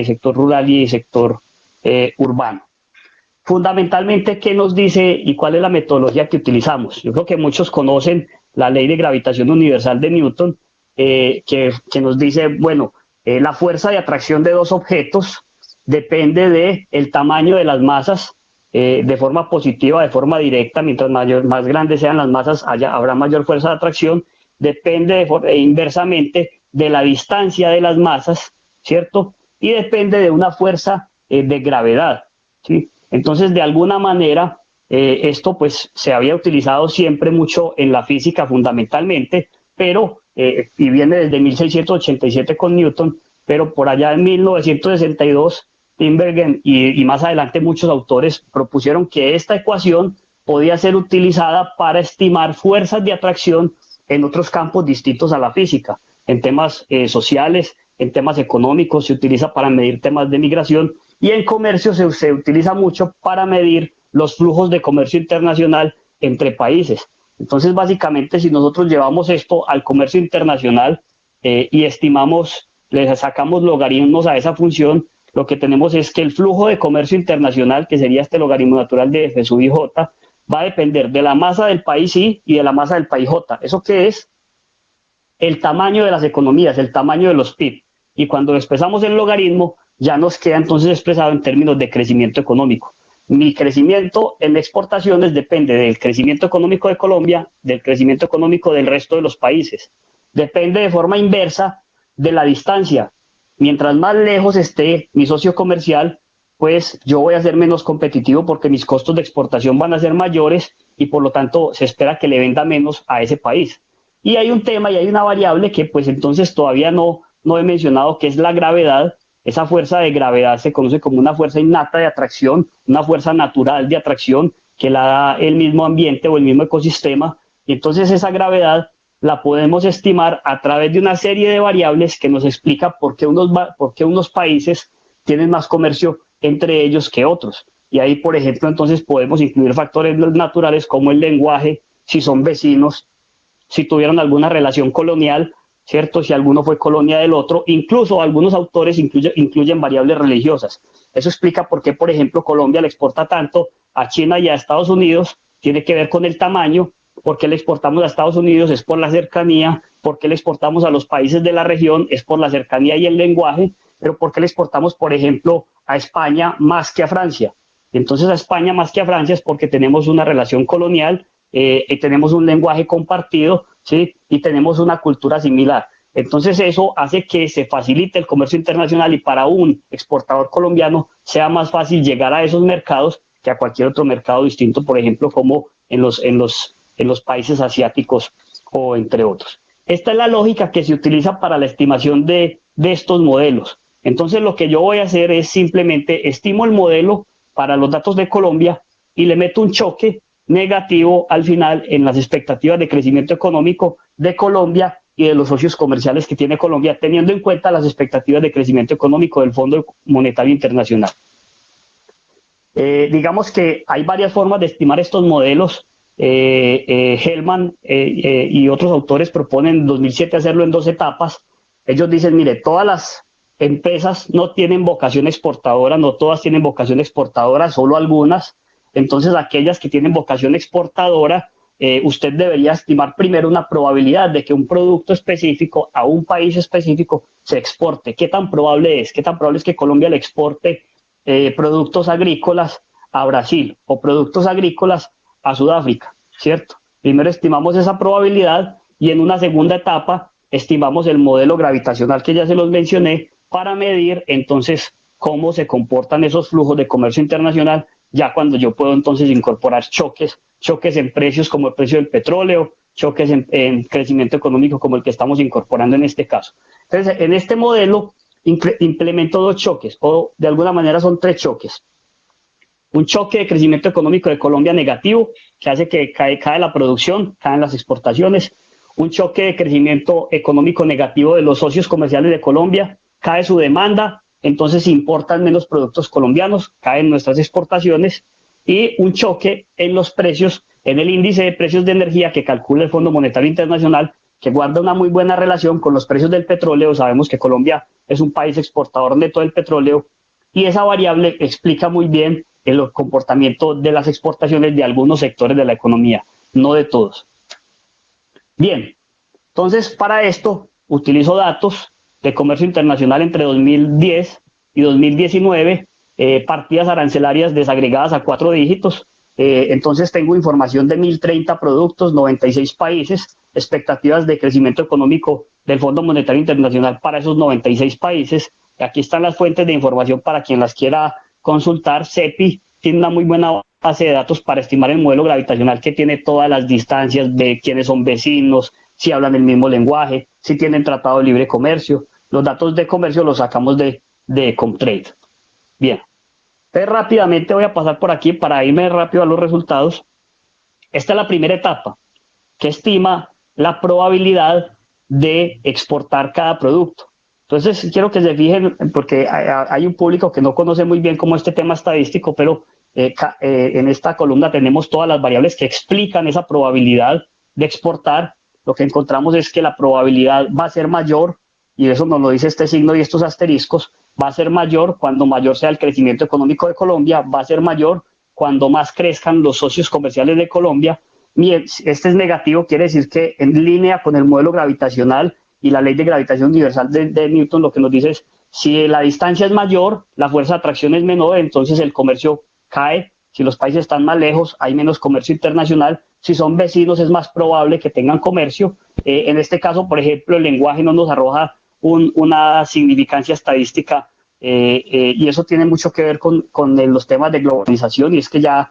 sector rural y sector urbano. Fundamentalmente, ¿qué nos dice y cuál es la metodología que utilizamos? Yo creo que muchos conocen la ley de gravitación universal de Newton, que nos dice, bueno, la fuerza de atracción de dos objetos depende del tamaño de las masas, de forma positiva, de forma directa. Mientras más grandes sean las masas, habrá mayor fuerza de atracción. Depende inversamente de la distancia de las masas, ¿cierto? Y depende de una fuerza de gravedad, ¿sí? Entonces, de alguna manera, esto pues se había utilizado siempre mucho en la física fundamentalmente, pero, y viene desde 1687 con Newton, pero por allá en 1962, Tinbergen y más adelante muchos autores propusieron que esta ecuación podía ser utilizada para estimar fuerzas de atracción en otros campos distintos a la física, en temas sociales, en temas económicos, se utiliza para medir temas de migración, y en comercio se utiliza mucho para medir los flujos de comercio internacional entre países. Entonces, básicamente, si nosotros llevamos esto al comercio internacional y estimamos, le sacamos logaritmos a esa función, lo que tenemos es que el flujo de comercio internacional, que sería este logaritmo natural de F sub I J, va a depender de la masa del país I y de la masa del país J. ¿Eso qué es? El tamaño de las economías, el tamaño de los PIB. Y cuando expresamos el logaritmo, ya nos queda entonces expresado en términos de crecimiento económico. Mi crecimiento en exportaciones depende del crecimiento económico de Colombia, del crecimiento económico del resto de los países. Depende de forma inversa de la distancia. Mientras más lejos esté mi socio comercial, pues yo voy a ser menos competitivo porque mis costos de exportación van a ser mayores y por lo tanto se espera que le venda menos a ese país. Y hay un tema y hay una variable que pues entonces todavía no he mencionado, que es la gravedad. Esa fuerza de gravedad se conoce como una fuerza innata de atracción, una fuerza natural de atracción que la da el mismo ambiente o el mismo ecosistema. Y entonces esa gravedad la podemos estimar a través de una serie de variables que nos explica por qué unos países tienen más comercio entre ellos que otros. Y ahí, por ejemplo, entonces podemos incluir factores naturales como el lenguaje, si son vecinos, si tuvieron alguna relación colonial, ¿cierto? Si alguno fue colonia del otro, incluso algunos autores incluyen variables religiosas. Eso explica por qué, por ejemplo, Colombia le exporta tanto a China y a Estados Unidos, tiene que ver con el tamaño. ¿Por qué le exportamos a Estados Unidos? Es por la cercanía. ¿Por qué le exportamos a los países de la región? Es por la cercanía y el lenguaje. Pero ¿por qué le exportamos, por ejemplo, a España más que a Francia? Entonces, a España más que a Francia es porque tenemos una relación colonial, y tenemos un lenguaje compartido, ¿sí? Y tenemos una cultura similar. Entonces, eso hace que se facilite el comercio internacional y para un exportador colombiano sea más fácil llegar a esos mercados que a cualquier otro mercado distinto, por ejemplo, como en los países asiáticos o entre otros. Esta es la lógica que se utiliza para la estimación de estos modelos. Entonces, lo que yo voy a hacer es simplemente estimo el modelo para los datos de Colombia y le meto un choque negativo al final en las expectativas de crecimiento económico de Colombia y de los socios comerciales que tiene Colombia, teniendo en cuenta las expectativas de crecimiento económico del Fondo Monetario Internacional. Digamos que hay varias formas de estimar estos modelos. Hellman y otros autores proponen en 2007 hacerlo en 2 etapas. Ellos dicen, mire, todas las empresas no tienen vocación exportadora, no todas tienen vocación exportadora, solo algunas. Entonces, aquellas que tienen vocación exportadora, usted debería estimar primero una probabilidad de que un producto específico a un país específico se exporte. ¿Qué tan probable es? ¿Qué tan probable es que Colombia le exporte productos agrícolas a Brasil o productos agrícolas a Sudáfrica? ¿Cierto? Primero estimamos esa probabilidad y en una segunda etapa estimamos el modelo gravitacional que ya se los mencioné para medir entonces cómo se comportan esos flujos de comercio internacional, ya cuando yo puedo entonces incorporar choques en precios como el precio del petróleo, choques en crecimiento económico como el que estamos incorporando en este caso. Entonces, en este modelo implemento 2 choques, o de alguna manera son 3 choques. Un choque de crecimiento económico de Colombia negativo, que hace que cae la producción, caen las exportaciones. Un choque de crecimiento económico negativo de los socios comerciales de Colombia, cae su demanda, entonces importan menos productos colombianos, caen nuestras exportaciones. Y un choque en los precios, en el índice de precios de energía que calcula el Fondo Monetario Internacional, que guarda una muy buena relación con los precios del petróleo. Sabemos que Colombia es un país exportador neto del petróleo y esa variable explica muy bien el comportamiento de las exportaciones de algunos sectores de la economía, no de todos. Bien, entonces para esto utilizo datos de comercio internacional entre 2010 y 2019, partidas arancelarias desagregadas a 4 dígitos. Entonces tengo información de 1030 productos, 96 países, expectativas de crecimiento económico del Fondo Monetario Internacional para esos 96 países, Aquí están las fuentes de información para quien las quiera consultar. CEPI tiene una muy buena base de datos para estimar el modelo gravitacional, que tiene todas las distancias de quiénes son vecinos, si hablan el mismo lenguaje, si tienen tratado de libre comercio. Los datos de comercio los sacamos de Comtrade. Bien, entonces rápidamente voy a pasar por aquí para irme rápido a los resultados. Esta es la primera etapa, que estima la probabilidad de exportar cada producto. Entonces quiero que se fijen, porque hay un público que no conoce muy bien cómo este tema estadístico, pero en esta columna tenemos todas las variables que explican esa probabilidad de exportar. Lo que encontramos es que la probabilidad va a ser mayor, y eso nos lo dice este signo y estos asteriscos, va a ser mayor cuando mayor sea el crecimiento económico de Colombia, va a ser mayor cuando más crezcan los socios comerciales de Colombia. Este es negativo, quiere decir que en línea con el modelo gravitacional y la ley de gravitación universal de Newton, lo que nos dice es, si la distancia es mayor, la fuerza de atracción es menor, entonces el comercio cae. Si los países están más lejos, hay menos comercio internacional. Si son vecinos, es más probable que tengan comercio. En este caso, por ejemplo, el lenguaje no nos arroja una significancia estadística, y eso tiene mucho que ver con los temas de globalización, y es que ya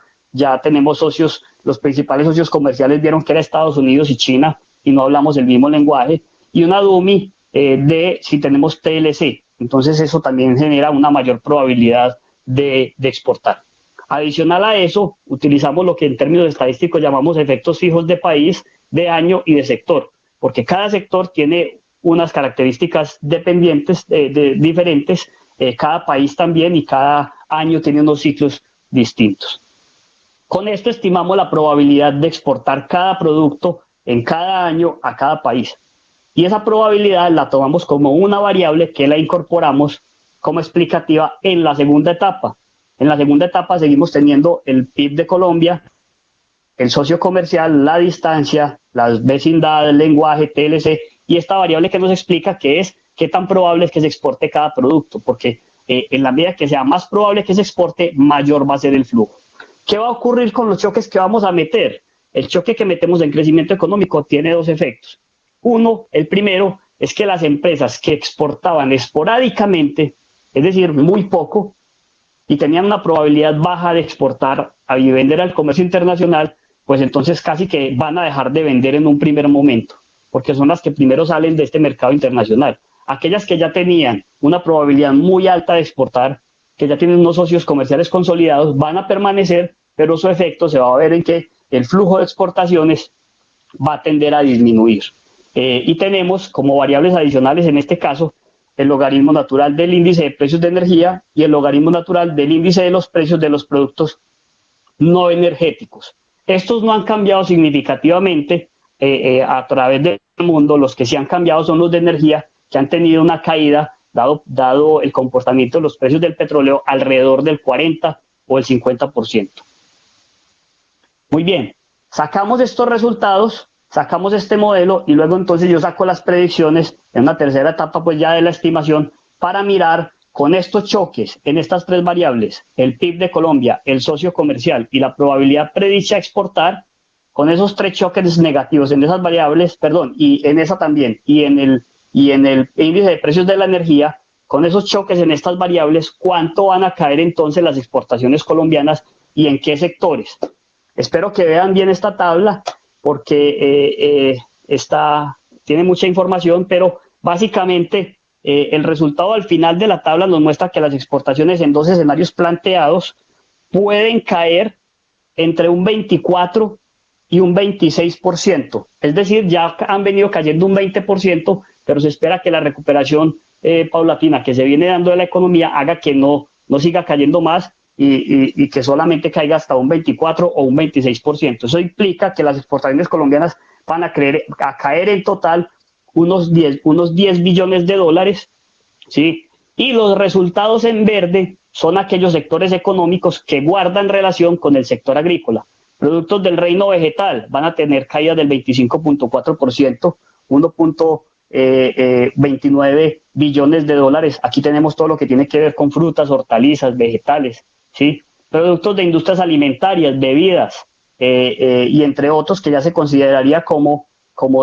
tenemos socios, los principales socios comerciales vieron que era Estados Unidos y China, y no hablamos el mismo lenguaje, y una DUMI de si tenemos TLC. Entonces eso también genera una mayor probabilidad de exportar. Adicional a eso, utilizamos lo que en términos estadísticos llamamos efectos fijos de país, de año y de sector, porque cada sector tiene unas características dependientes, diferentes, cada país también, y cada año tiene unos ciclos distintos. Con esto estimamos la probabilidad de exportar cada producto en cada año a cada país. Y esa probabilidad la tomamos como una variable que la incorporamos como explicativa en la segunda etapa. En la segunda etapa seguimos teniendo el PIB de Colombia, el socio comercial, la distancia, las vecindades, el lenguaje, TLC, y esta variable que nos explica que es qué tan probable es que se exporte cada producto, porque en la medida que sea más probable que se exporte, mayor va a ser el flujo. ¿Qué va a ocurrir con los choques que vamos a meter? El choque que metemos en crecimiento económico tiene dos efectos. Uno, el primero, es que las empresas que exportaban esporádicamente, es decir, muy poco, y tenían una probabilidad baja de exportar y vender al comercio internacional, pues entonces casi que van a dejar de vender en un primer momento, porque son las que primero salen de este mercado internacional. Aquellas que ya tenían una probabilidad muy alta de exportar, que ya tienen unos socios comerciales consolidados, van a permanecer, pero su efecto se va a ver en que el flujo de exportaciones va a tender a disminuir. Y tenemos como variables adicionales en este caso el logaritmo natural del índice de precios de energía y el logaritmo natural del índice de los precios de los productos no energéticos. Estos no han cambiado significativamente a través del mundo. Los que sí han cambiado son los de energía, que han tenido una caída, dado el comportamiento de los precios del petróleo, alrededor del 40 o el 50%. Muy bien, sacamos estos resultados, sacamos este modelo, y luego entonces yo saco las predicciones en una tercera etapa pues ya de la estimación, para mirar con estos choques en estas tres variables, el PIB de Colombia, el socio comercial y la probabilidad predicha exportar, con esos tres choques negativos en esas variables, perdón, y en esa también, y en el índice de precios de la energía, con esos choques en estas variables, ¿cuánto van a caer entonces las exportaciones colombianas y en qué sectores? Espero que vean bien esta tabla, porque tiene mucha información, pero básicamente el resultado al final de la tabla nos muestra que las exportaciones en dos escenarios planteados pueden caer entre un 24 y un 26%. Es decir, ya han venido cayendo un 20%, pero se espera que la recuperación paulatina que se viene dando de la economía haga que no siga cayendo más, y que solamente caiga hasta un 24 o un 26%. Eso implica que las exportaciones colombianas van a caer en total unos 10 billones de dólares, ¿sí? Y los resultados en verde son aquellos sectores económicos que guardan relación con el sector agrícola. Productos del reino vegetal van a tener caídas del 25.4%, 1.29 billones de dólares. Aquí tenemos todo lo que tiene que ver con frutas, hortalizas, vegetales, ¿sí? Productos de industrias alimentarias, bebidas, y entre otros que ya se consideraría como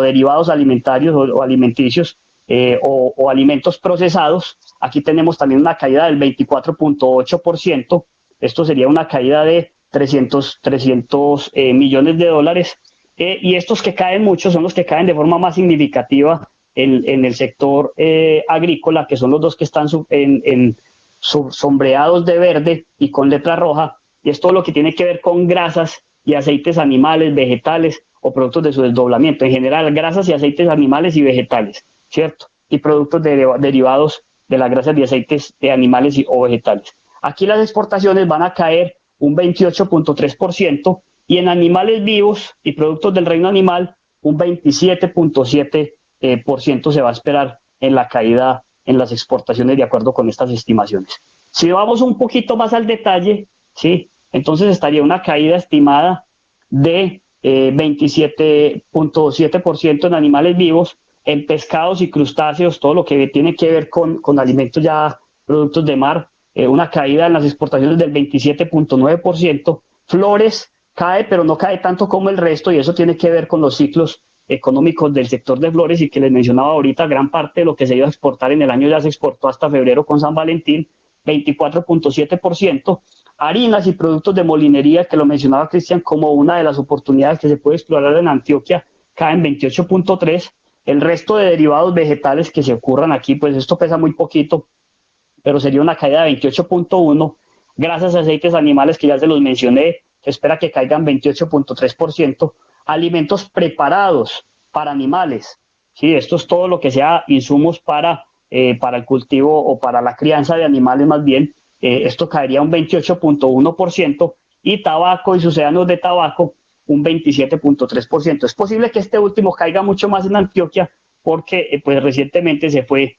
derivados alimentarios o alimenticios, o alimentos procesados. Aquí tenemos también una caída del 24.8%. Esto sería una caída de 300 millones de dólares. Y estos que caen mucho son los que caen de forma más significativa en el sector agrícola, que son los dos que están sombreados de verde y con letra roja, y es todo lo que tiene que ver con grasas y aceites animales, vegetales o productos de su desdoblamiento. En general, grasas y aceites animales y vegetales, ¿cierto? Y productos derivados de las grasas y aceites de animales o vegetales. Aquí las exportaciones van a caer un 28.3%, y en animales vivos y productos del reino animal un 27.7% se va a esperar en la caída en las exportaciones de acuerdo con estas estimaciones. Si vamos un poquito más al detalle, ¿sí? Entonces estaría una caída estimada de 27.7% en animales vivos, en pescados y crustáceos, todo lo que tiene que ver con alimentos ya, productos de mar, una caída en las exportaciones del 27.9%, flores cae, pero no cae tanto como el resto, y eso tiene que ver con los ciclos económicos del sector de flores, y que les mencionaba ahorita, gran parte de lo que se iba a exportar en el año ya se exportó hasta febrero con San Valentín, 24.7%, harinas y productos de molinería, que lo mencionaba Cristian como una de las oportunidades que se puede explorar en Antioquia, caen 28.3%, el resto de derivados vegetales que se ocurran aquí, pues esto pesa muy poquito, pero sería una caída de 28.1%, grasas y aceites animales que ya se los mencioné, se espera que caigan 28.3%, alimentos preparados para animales, ¿sí? Esto es todo lo que sea insumos para el cultivo o para la crianza de animales más bien, esto caería un 28.1%, y tabaco y sucedáneos de tabaco un 27.3%. Es posible que este último caiga mucho más en Antioquia porque pues recientemente se fue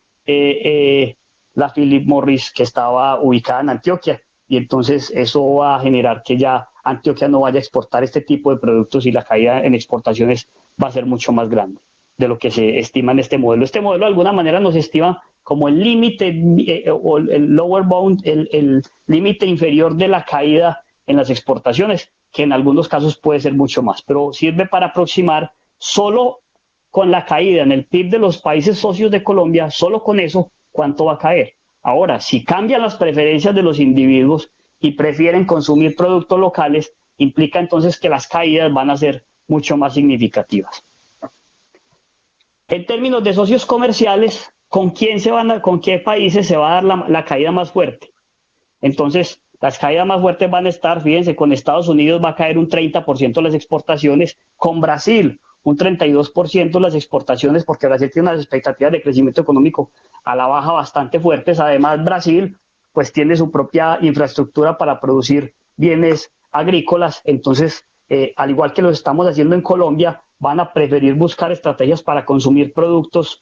la Philip Morris, que estaba ubicada en Antioquia, y entonces eso va a generar que ya Antioquia no vaya a exportar este tipo de productos, y la caída en exportaciones va a ser mucho más grande de lo que se estima en este modelo. Este modelo de alguna manera nos estima como el límite o el lower bound, el límite inferior de la caída en las exportaciones, que en algunos casos puede ser mucho más, pero sirve para aproximar solo con la caída en el PIB de los países socios de Colombia, solo con eso, cuánto va a caer. Ahora, si cambian las preferencias de los individuos y prefieren consumir productos locales, implica entonces que las caídas van a ser mucho más significativas. En términos de socios comerciales, ¿con qué países se va a dar la caída más fuerte? Entonces, las caídas más fuertes van a estar, fíjense, con Estados Unidos va a caer un 30% las exportaciones, con Brasil un 32% las exportaciones, porque Brasil tiene unas expectativas de crecimiento económico a la baja bastante fuertes. Además, Brasil pues tiene su propia infraestructura para producir bienes agrícolas, entonces, al igual que lo estamos haciendo en Colombia, van a preferir buscar estrategias para consumir productos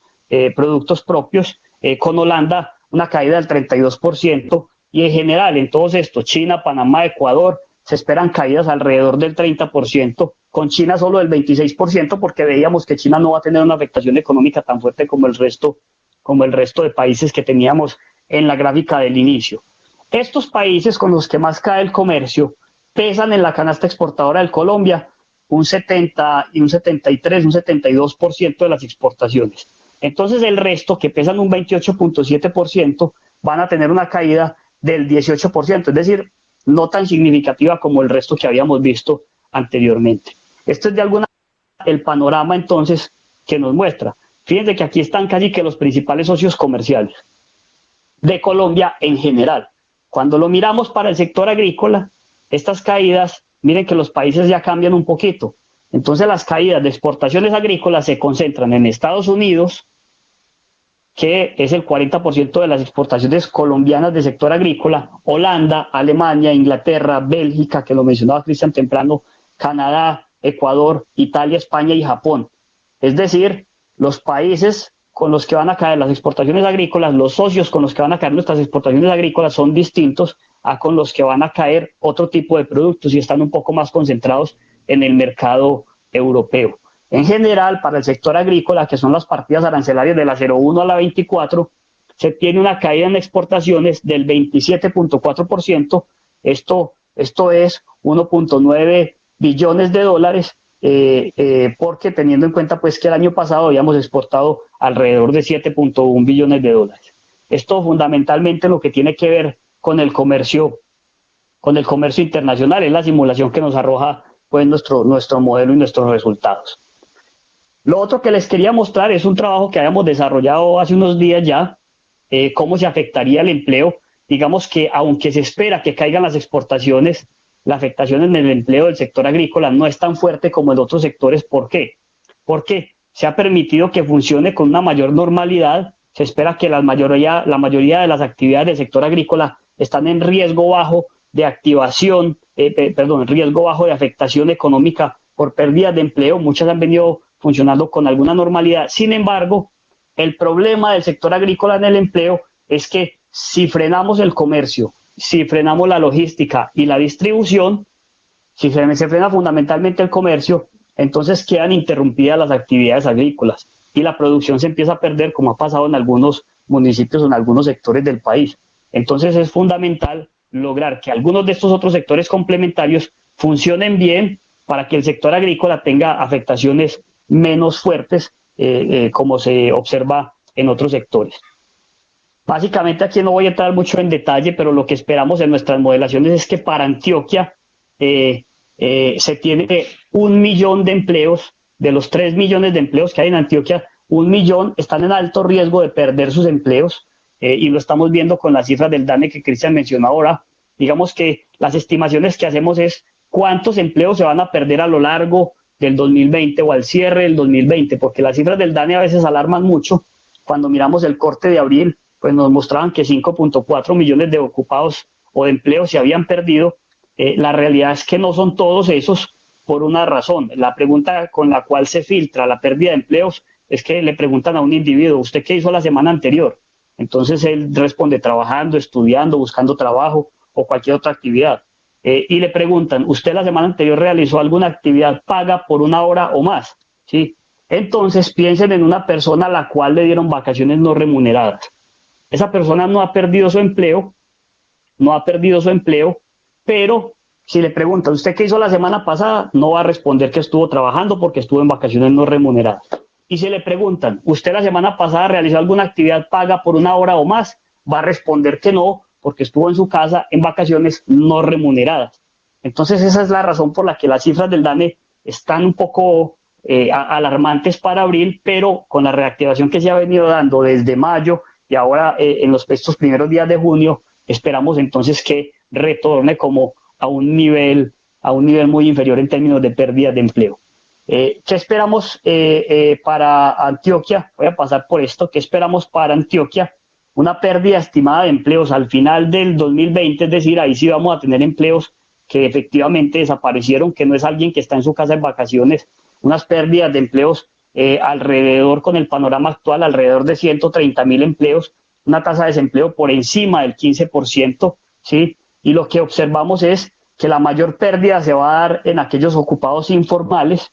propios. Con Holanda, una caída del 32%, y en general, en todos estos, China, Panamá, Ecuador, se esperan caídas alrededor del 30%, con China solo del 26%, porque veíamos que China no va a tener una afectación económica tan fuerte como el resto de países que teníamos en la gráfica del inicio. Estos países con los que más cae el comercio pesan en la canasta exportadora de Colombia un 70 y un 73, un 72% de las exportaciones. Entonces el resto, que pesan un 28.7%, van a tener una caída del 18%, es decir, no tan significativa como el resto que habíamos visto anteriormente. Esto es de alguna manera el panorama entonces que nos muestra. Fíjense que aquí están casi que los principales socios comerciales de Colombia en general. Cuando lo miramos para el sector agrícola, estas caídas, miren que los países ya cambian un poquito. Entonces las caídas de exportaciones agrícolas se concentran en Estados Unidos, que es el 40% de las exportaciones colombianas del sector agrícola, Holanda, Alemania, Inglaterra, Bélgica, que lo mencionaba Cristian temprano, Canadá, Ecuador, Italia, España y Japón. Es decir, los países con los que van a caer las exportaciones agrícolas, los socios con los que van a caer nuestras exportaciones agrícolas son distintos a con los que van a caer otro tipo de productos, y están un poco más concentrados en el mercado europeo. En general, para el sector agrícola, que son las partidas arancelarias de la 01 a la 24, se tiene una caída en exportaciones del 27.4%, esto es 1.9 billones de dólares, porque teniendo en cuenta pues que el año pasado habíamos exportado alrededor de 7.1 billones de dólares. Esto fundamentalmente lo que tiene que ver con el comercio internacional, es la simulación que nos arroja pues nuestro modelo y nuestros resultados. Lo otro que les quería mostrar es un trabajo que habíamos desarrollado hace unos días ya, cómo se afectaría el empleo. Digamos que aunque se espera que caigan las exportaciones, la afectación en el empleo del sector agrícola no es tan fuerte como en otros sectores. ¿Por qué? Porque se ha permitido que funcione con una mayor normalidad. Se espera que la mayoría de las actividades del sector agrícola están en riesgo bajo de activación, riesgo bajo de afectación económica por pérdidas de empleo. Muchas han venido funcionando con alguna normalidad. Sin embargo, el problema del sector agrícola en el empleo es que si frenamos el comercio, si frenamos la logística y la distribución, si se frena fundamentalmente el comercio, entonces quedan interrumpidas las actividades agrícolas y la producción se empieza a perder, como ha pasado en algunos municipios o en algunos sectores del país. Entonces es fundamental lograr que algunos de estos otros sectores complementarios funcionen bien para que el sector agrícola tenga afectaciones menos fuertes, como se observa en otros sectores. Básicamente aquí no voy a entrar mucho en detalle, pero lo que esperamos en nuestras modelaciones es que para Antioquia se tiene 1 millón de empleos. De los 3 millones de empleos que hay en Antioquia, 1 millón están en alto riesgo de perder sus empleos, y lo estamos viendo con las cifras del DANE que Cristian mencionó ahora. Digamos que las estimaciones que hacemos es cuántos empleos se van a perder a lo largo del 2020 o al cierre del 2020, porque las cifras del DANE a veces alarman mucho. Cuando miramos el corte de abril, pues nos mostraban que 5.4 millones de ocupados o de empleos se habían perdido. La realidad es que no son todos esos, por una razón. La pregunta con la cual se filtra la pérdida de empleos es que le preguntan a un individuo, ¿usted qué hizo la semana anterior? Entonces él responde trabajando, estudiando, buscando trabajo o cualquier otra actividad. Y le preguntan, ¿usted la semana anterior realizó alguna actividad paga por 1 hora o más? ¿Sí? Entonces piensen en una persona a la cual le dieron vacaciones no remuneradas. Esa persona no ha perdido su empleo, pero si le preguntan, ¿usted qué hizo la semana pasada? No va a responder que estuvo trabajando porque estuvo en vacaciones no remuneradas. Y si le preguntan, ¿usted la semana pasada realizó alguna actividad paga por 1 hora o más? Va a responder que no, porque estuvo en su casa en vacaciones no remuneradas. Entonces esa es la razón por la que las cifras del DANE están un poco alarmantes para abril, pero con la reactivación que se ha venido dando desde mayo y ahora en estos primeros días de junio, esperamos entonces que retorne como a un nivel muy inferior en términos de pérdida de empleo. ¿Qué esperamos para Antioquia? Voy a pasar por esto. ¿Qué esperamos para Antioquia? Una pérdida estimada de empleos al final del 2020, es decir, ahí sí vamos a tener empleos que efectivamente desaparecieron, que no es alguien que está en su casa en vacaciones, unas pérdidas de empleos alrededor, con el panorama actual, alrededor de 130.000 empleos, una tasa de desempleo por encima del 15%, ¿sí? Y lo que observamos es que la mayor pérdida se va a dar en aquellos ocupados informales.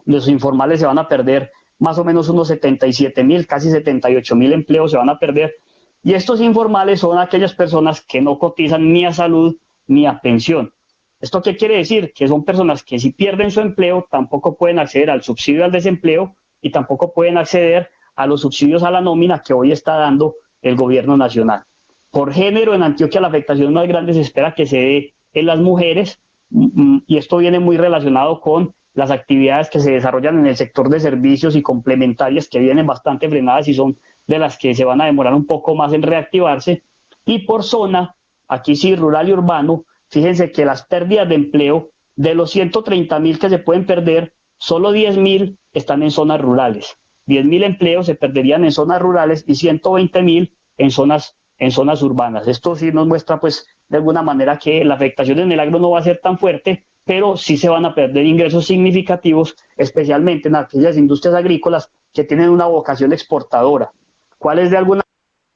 Los informales se van a perder más o menos unos 77.000, casi 78.000 empleos se van a perder. Y estos informales son aquellas personas que no cotizan ni a salud ni a pensión. ¿Esto qué quiere decir? Que son personas que si pierden su empleo tampoco pueden acceder al subsidio al desempleo y tampoco pueden acceder a los subsidios a la nómina que hoy está dando el gobierno nacional. Por género, en Antioquia la afectación más grande se espera que se dé en las mujeres, y esto viene muy relacionado con las actividades que se desarrollan en el sector de servicios y complementarias, que vienen bastante frenadas y son de las que se van a demorar un poco más en reactivarse. Y por zona, aquí sí, rural y urbano, fíjense que las pérdidas de empleo, de los 130.000 que se pueden perder, solo 10.000 están en zonas rurales. 10.000 empleos se perderían en zonas rurales y 120.000 en zonas urbanas. Esto sí nos muestra, pues, de alguna manera que la afectación en el agro no va a ser tan fuerte, pero sí se van a perder ingresos significativos, especialmente en aquellas industrias agrícolas que tienen una vocación exportadora. ¿Cuál es de alguna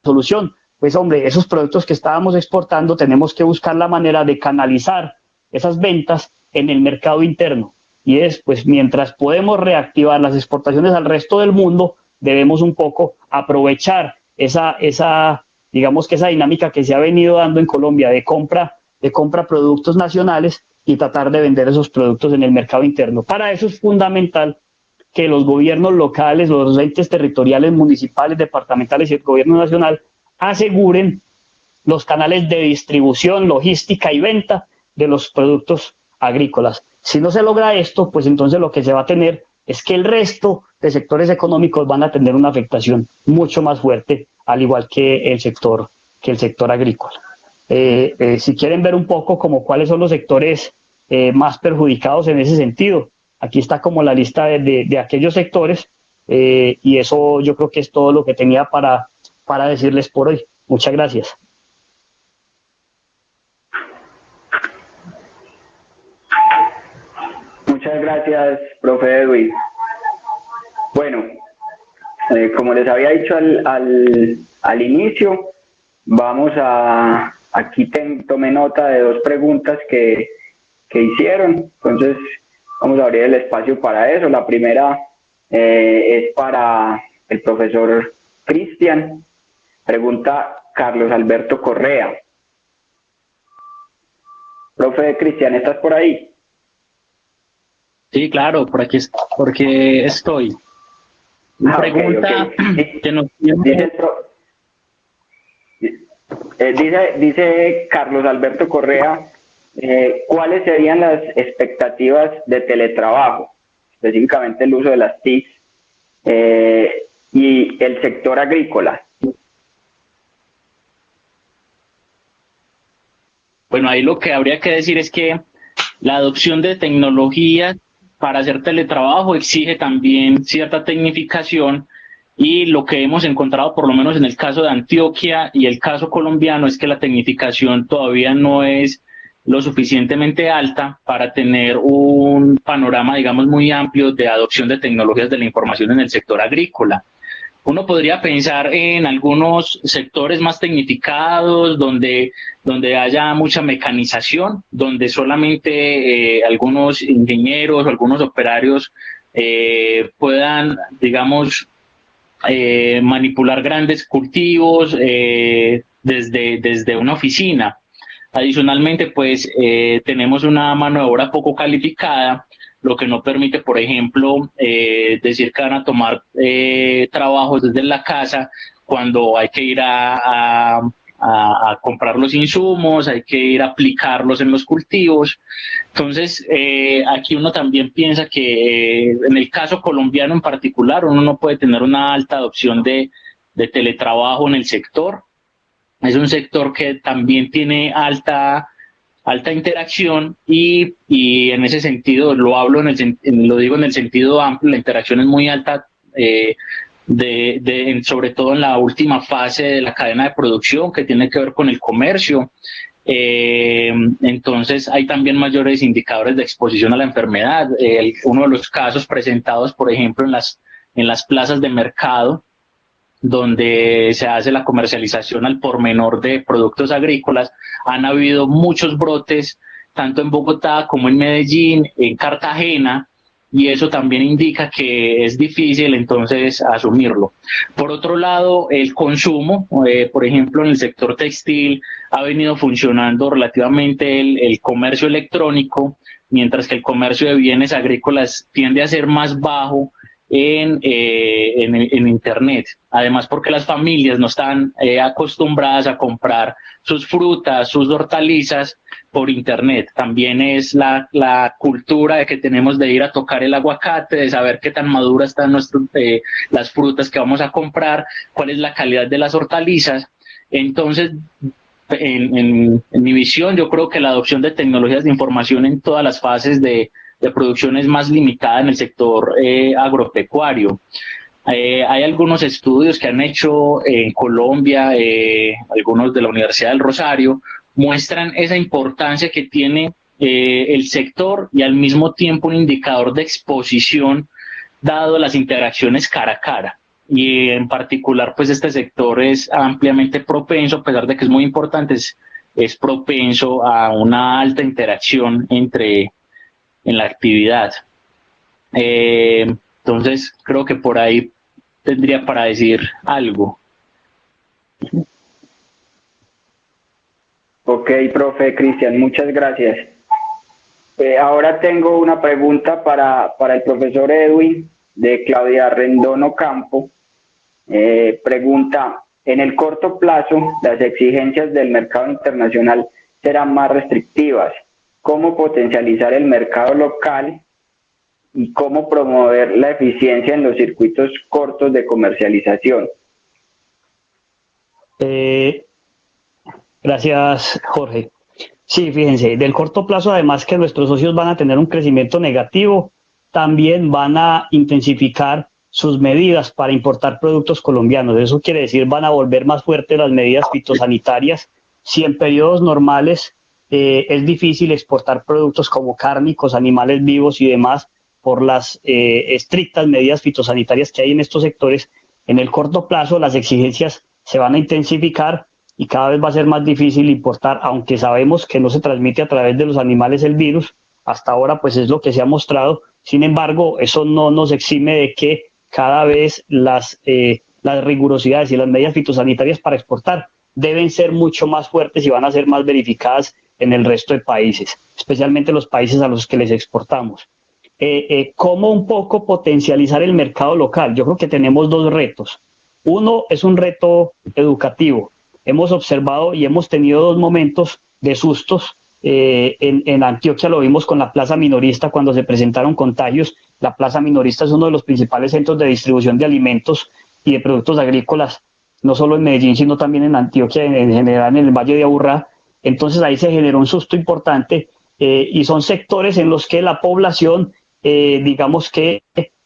solución? Pues hombre, esos productos que estábamos exportando tenemos que buscar la manera de canalizar esas ventas en el mercado interno. Y es, pues, mientras podemos reactivar las exportaciones al resto del mundo, debemos un poco aprovechar digamos que esa dinámica que se ha venido dando en Colombia de compra productos nacionales y tratar de vender esos productos en el mercado interno. Para eso es fundamental que los gobiernos locales, los entes territoriales, municipales, departamentales y el gobierno nacional aseguren los canales de distribución, logística y venta de los productos agrícolas. Si no se logra esto, pues entonces lo que se va a tener es que el resto de sectores económicos van a tener una afectación mucho más fuerte, al igual que el sector agrícola. Si quieren ver un poco como cuáles son los sectores más perjudicados en ese sentido, aquí está como la lista de aquellos sectores, y eso yo creo que es todo lo que tenía para decirles por hoy. Muchas gracias. Muchas gracias, profe Edwin. Bueno, como les había dicho al inicio, vamos a, aquí tomé nota de dos preguntas que hicieron, entonces vamos a abrir el espacio para eso. La primera es para el profesor Cristian. Pregunta Carlos Alberto Correa. Profe Cristian, ¿estás por ahí? Sí, claro, porque estoy. Pregunta okay. que nos dice Carlos Alberto Correa, ¿cuáles serían las expectativas de teletrabajo, específicamente el uso de las TIC y el sector agrícola? Bueno, ahí lo que habría que decir es que la adopción de tecnología para hacer teletrabajo exige también cierta tecnificación, y lo que hemos encontrado, por lo menos en el caso de Antioquia y el caso colombiano, es que la tecnificación todavía no es lo suficientemente alta para tener un panorama, digamos, muy amplio de adopción de tecnologías de la información en el sector agrícola. Uno podría pensar en algunos sectores más tecnificados, donde haya mucha mecanización, donde solamente algunos ingenieros o algunos operarios puedan, digamos, manipular grandes cultivos desde una oficina. Adicionalmente, pues tenemos una mano de obra poco calificada, lo que no permite, por ejemplo, decir que van a tomar trabajos desde la casa cuando hay que ir a comprar los insumos, hay que ir a aplicarlos en los cultivos. Entonces, aquí uno también piensa que en el caso colombiano en particular, uno no puede tener una alta adopción de teletrabajo en el sector. Es un sector que también tiene alta interacción, y en ese sentido lo digo en el sentido amplio. La interacción es muy alta, sobre todo en la última fase de la cadena de producción, que tiene que ver con el comercio. Entonces hay también mayores indicadores de exposición a la enfermedad. Uno de los casos presentados, por ejemplo, en las plazas de mercado, donde se hace la comercialización al por menor de productos agrícolas, han habido muchos brotes, tanto en Bogotá como en Medellín, en Cartagena, y eso también indica que es difícil entonces asumirlo. Por otro lado, el consumo, por ejemplo, en el sector textil ha venido funcionando relativamente el comercio electrónico, mientras que el comercio de bienes agrícolas tiende a ser más bajo en Internet. Además, porque las familias no están acostumbradas a comprar sus frutas, sus hortalizas por Internet. También es la cultura de que tenemos de ir a tocar el aguacate, de saber qué tan maduras están las frutas que vamos a comprar, cuál es la calidad de las hortalizas. Entonces, en mi visión, yo creo que la adopción de tecnologías de información en todas las fases de producción es más limitada en el sector agropecuario. Hay algunos estudios que han hecho en Colombia, algunos de la Universidad del Rosario, muestran esa importancia que tiene el sector, y al mismo tiempo un indicador de exposición dado las interacciones cara a cara. Y en particular, pues este sector es ampliamente propenso, a pesar de que es muy importante, es propenso a una alta interacción en la actividad. Entonces creo que por ahí tendría para decir algo. Ok, profe Cristian, muchas gracias. Ahora tengo una pregunta para el profesor Edwin de Claudia Rendón Ocampo. Pregunta, en el corto plazo, las exigencias del mercado internacional serán más restrictivas. ¿Cómo potencializar el mercado local y cómo promover la eficiencia en los circuitos cortos de comercialización? Gracias, Jorge. Sí, fíjense, del corto plazo, además que nuestros socios van a tener un crecimiento negativo, también van a intensificar sus medidas para importar productos colombianos. Eso quiere decir, van a volver más fuertes las medidas fitosanitarias. Si en periodos normales es difícil exportar productos como cárnicos, animales vivos y demás, por las estrictas medidas fitosanitarias que hay en estos sectores, en el corto plazo las exigencias se van a intensificar y cada vez va a ser más difícil importar, aunque sabemos que no se transmite a través de los animales el virus. Hasta ahora pues es lo que se ha mostrado. Sin embargo, eso no nos exime de que cada vez las rigurosidades y las medidas fitosanitarias para exportar deben ser mucho más fuertes y van a ser más verificadas en el resto de países, especialmente los países a los que les exportamos. ¿Cómo un poco potencializar el mercado local? Yo creo que tenemos dos retos. Uno es un reto educativo. Hemos observado y hemos tenido dos momentos de sustos. En Antioquia lo vimos con la plaza minorista cuando se presentaron contagios. La plaza minorista es uno de los principales centros de distribución de alimentos y de productos agrícolas, no solo en Medellín, sino también en Antioquia, en general en el Valle de Aburrá. Entonces ahí se generó un susto importante y son sectores en los que la población, digamos que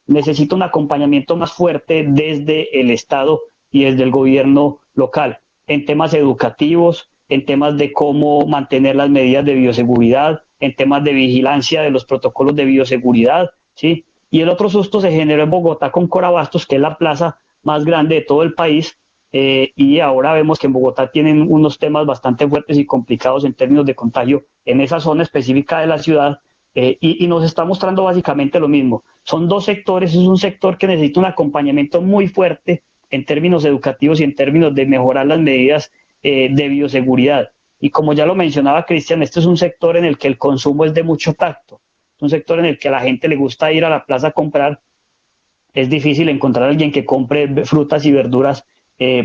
necesita un acompañamiento más fuerte desde el Estado y desde el gobierno local, en temas educativos, en temas de cómo mantener las medidas de bioseguridad, en temas de vigilancia de los protocolos de bioseguridad, ¿sí? Y el otro susto se generó en Bogotá con Corabastos, que es la plaza más grande de todo el país, y ahora vemos que en Bogotá tienen unos temas bastante fuertes y complicados en términos de contagio en esa zona específica de la ciudad, y nos está mostrando básicamente lo mismo. Son dos sectores, es un sector que necesita un acompañamiento muy fuerte en términos educativos y en términos de mejorar las medidas de bioseguridad. Y como ya lo mencionaba Cristian, este es un sector en el que el consumo es de mucho tacto, es un sector en el que a la gente le gusta ir a la plaza a comprar. Es difícil encontrar a alguien que compre frutas y verduras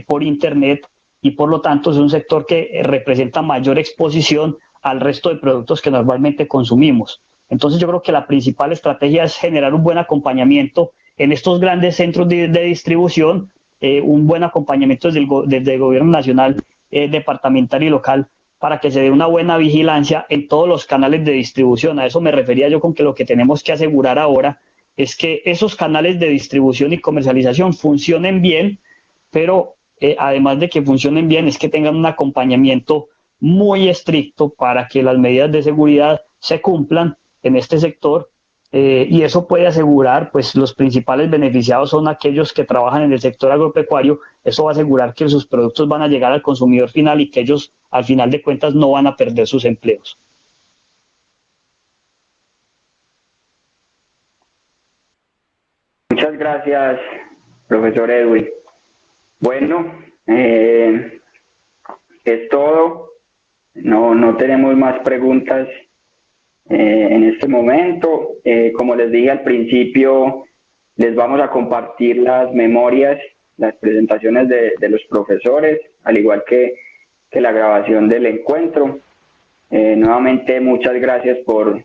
por internet, y por lo tanto es un sector que representa mayor exposición al resto de productos que normalmente consumimos. Entonces yo creo que la principal estrategia es generar un buen acompañamiento en estos grandes centros de distribución, un buen acompañamiento desde el gobierno nacional, departamental y local, para que se dé una buena vigilancia en todos los canales de distribución. A eso me refería yo con que lo que tenemos que asegurar ahora es que esos canales de distribución y comercialización funcionen bien, pero además de que funcionen bien, es que tengan un acompañamiento muy estricto para que las medidas de seguridad se cumplan en este sector, y eso puede asegurar, pues los principales beneficiados son aquellos que trabajan en el sector agropecuario. Eso va a asegurar que sus productos van a llegar al consumidor final y que ellos, al final de cuentas, no van a perder sus empleos. Muchas gracias, profesor Edwin. Bueno, es todo. No tenemos más preguntas en este momento. Como les dije al principio, les vamos a compartir las memorias, las presentaciones de los profesores, al igual que la grabación del encuentro. Nuevamente, muchas gracias por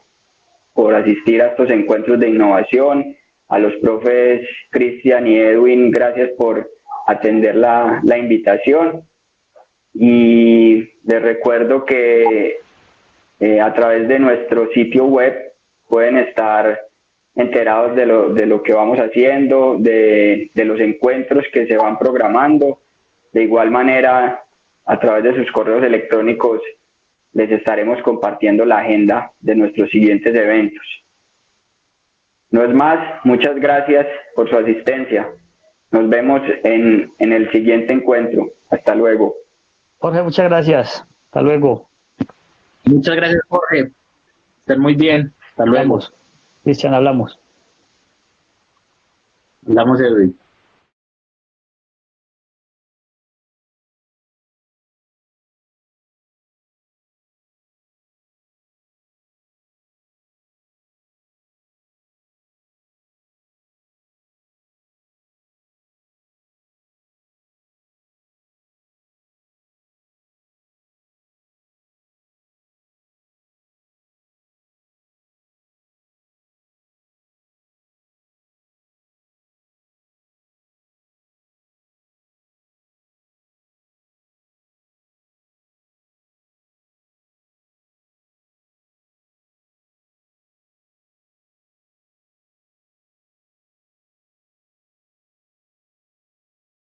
asistir a estos encuentros de innovación. A los profes Cristian y Edwin, gracias por atender la invitación. Y les recuerdo que a través de nuestro sitio web pueden estar enterados de lo que vamos haciendo, de los encuentros que se van programando. De igual manera, a través de sus correos electrónicos les estaremos compartiendo la agenda de nuestros siguientes eventos. No es más, muchas gracias por su asistencia. Nos vemos en el siguiente encuentro. Hasta luego. Jorge, muchas gracias. Hasta luego. Muchas gracias, Jorge. Estén muy bien. Hasta luego. Cristian, hablamos. Hablamos, Edwin.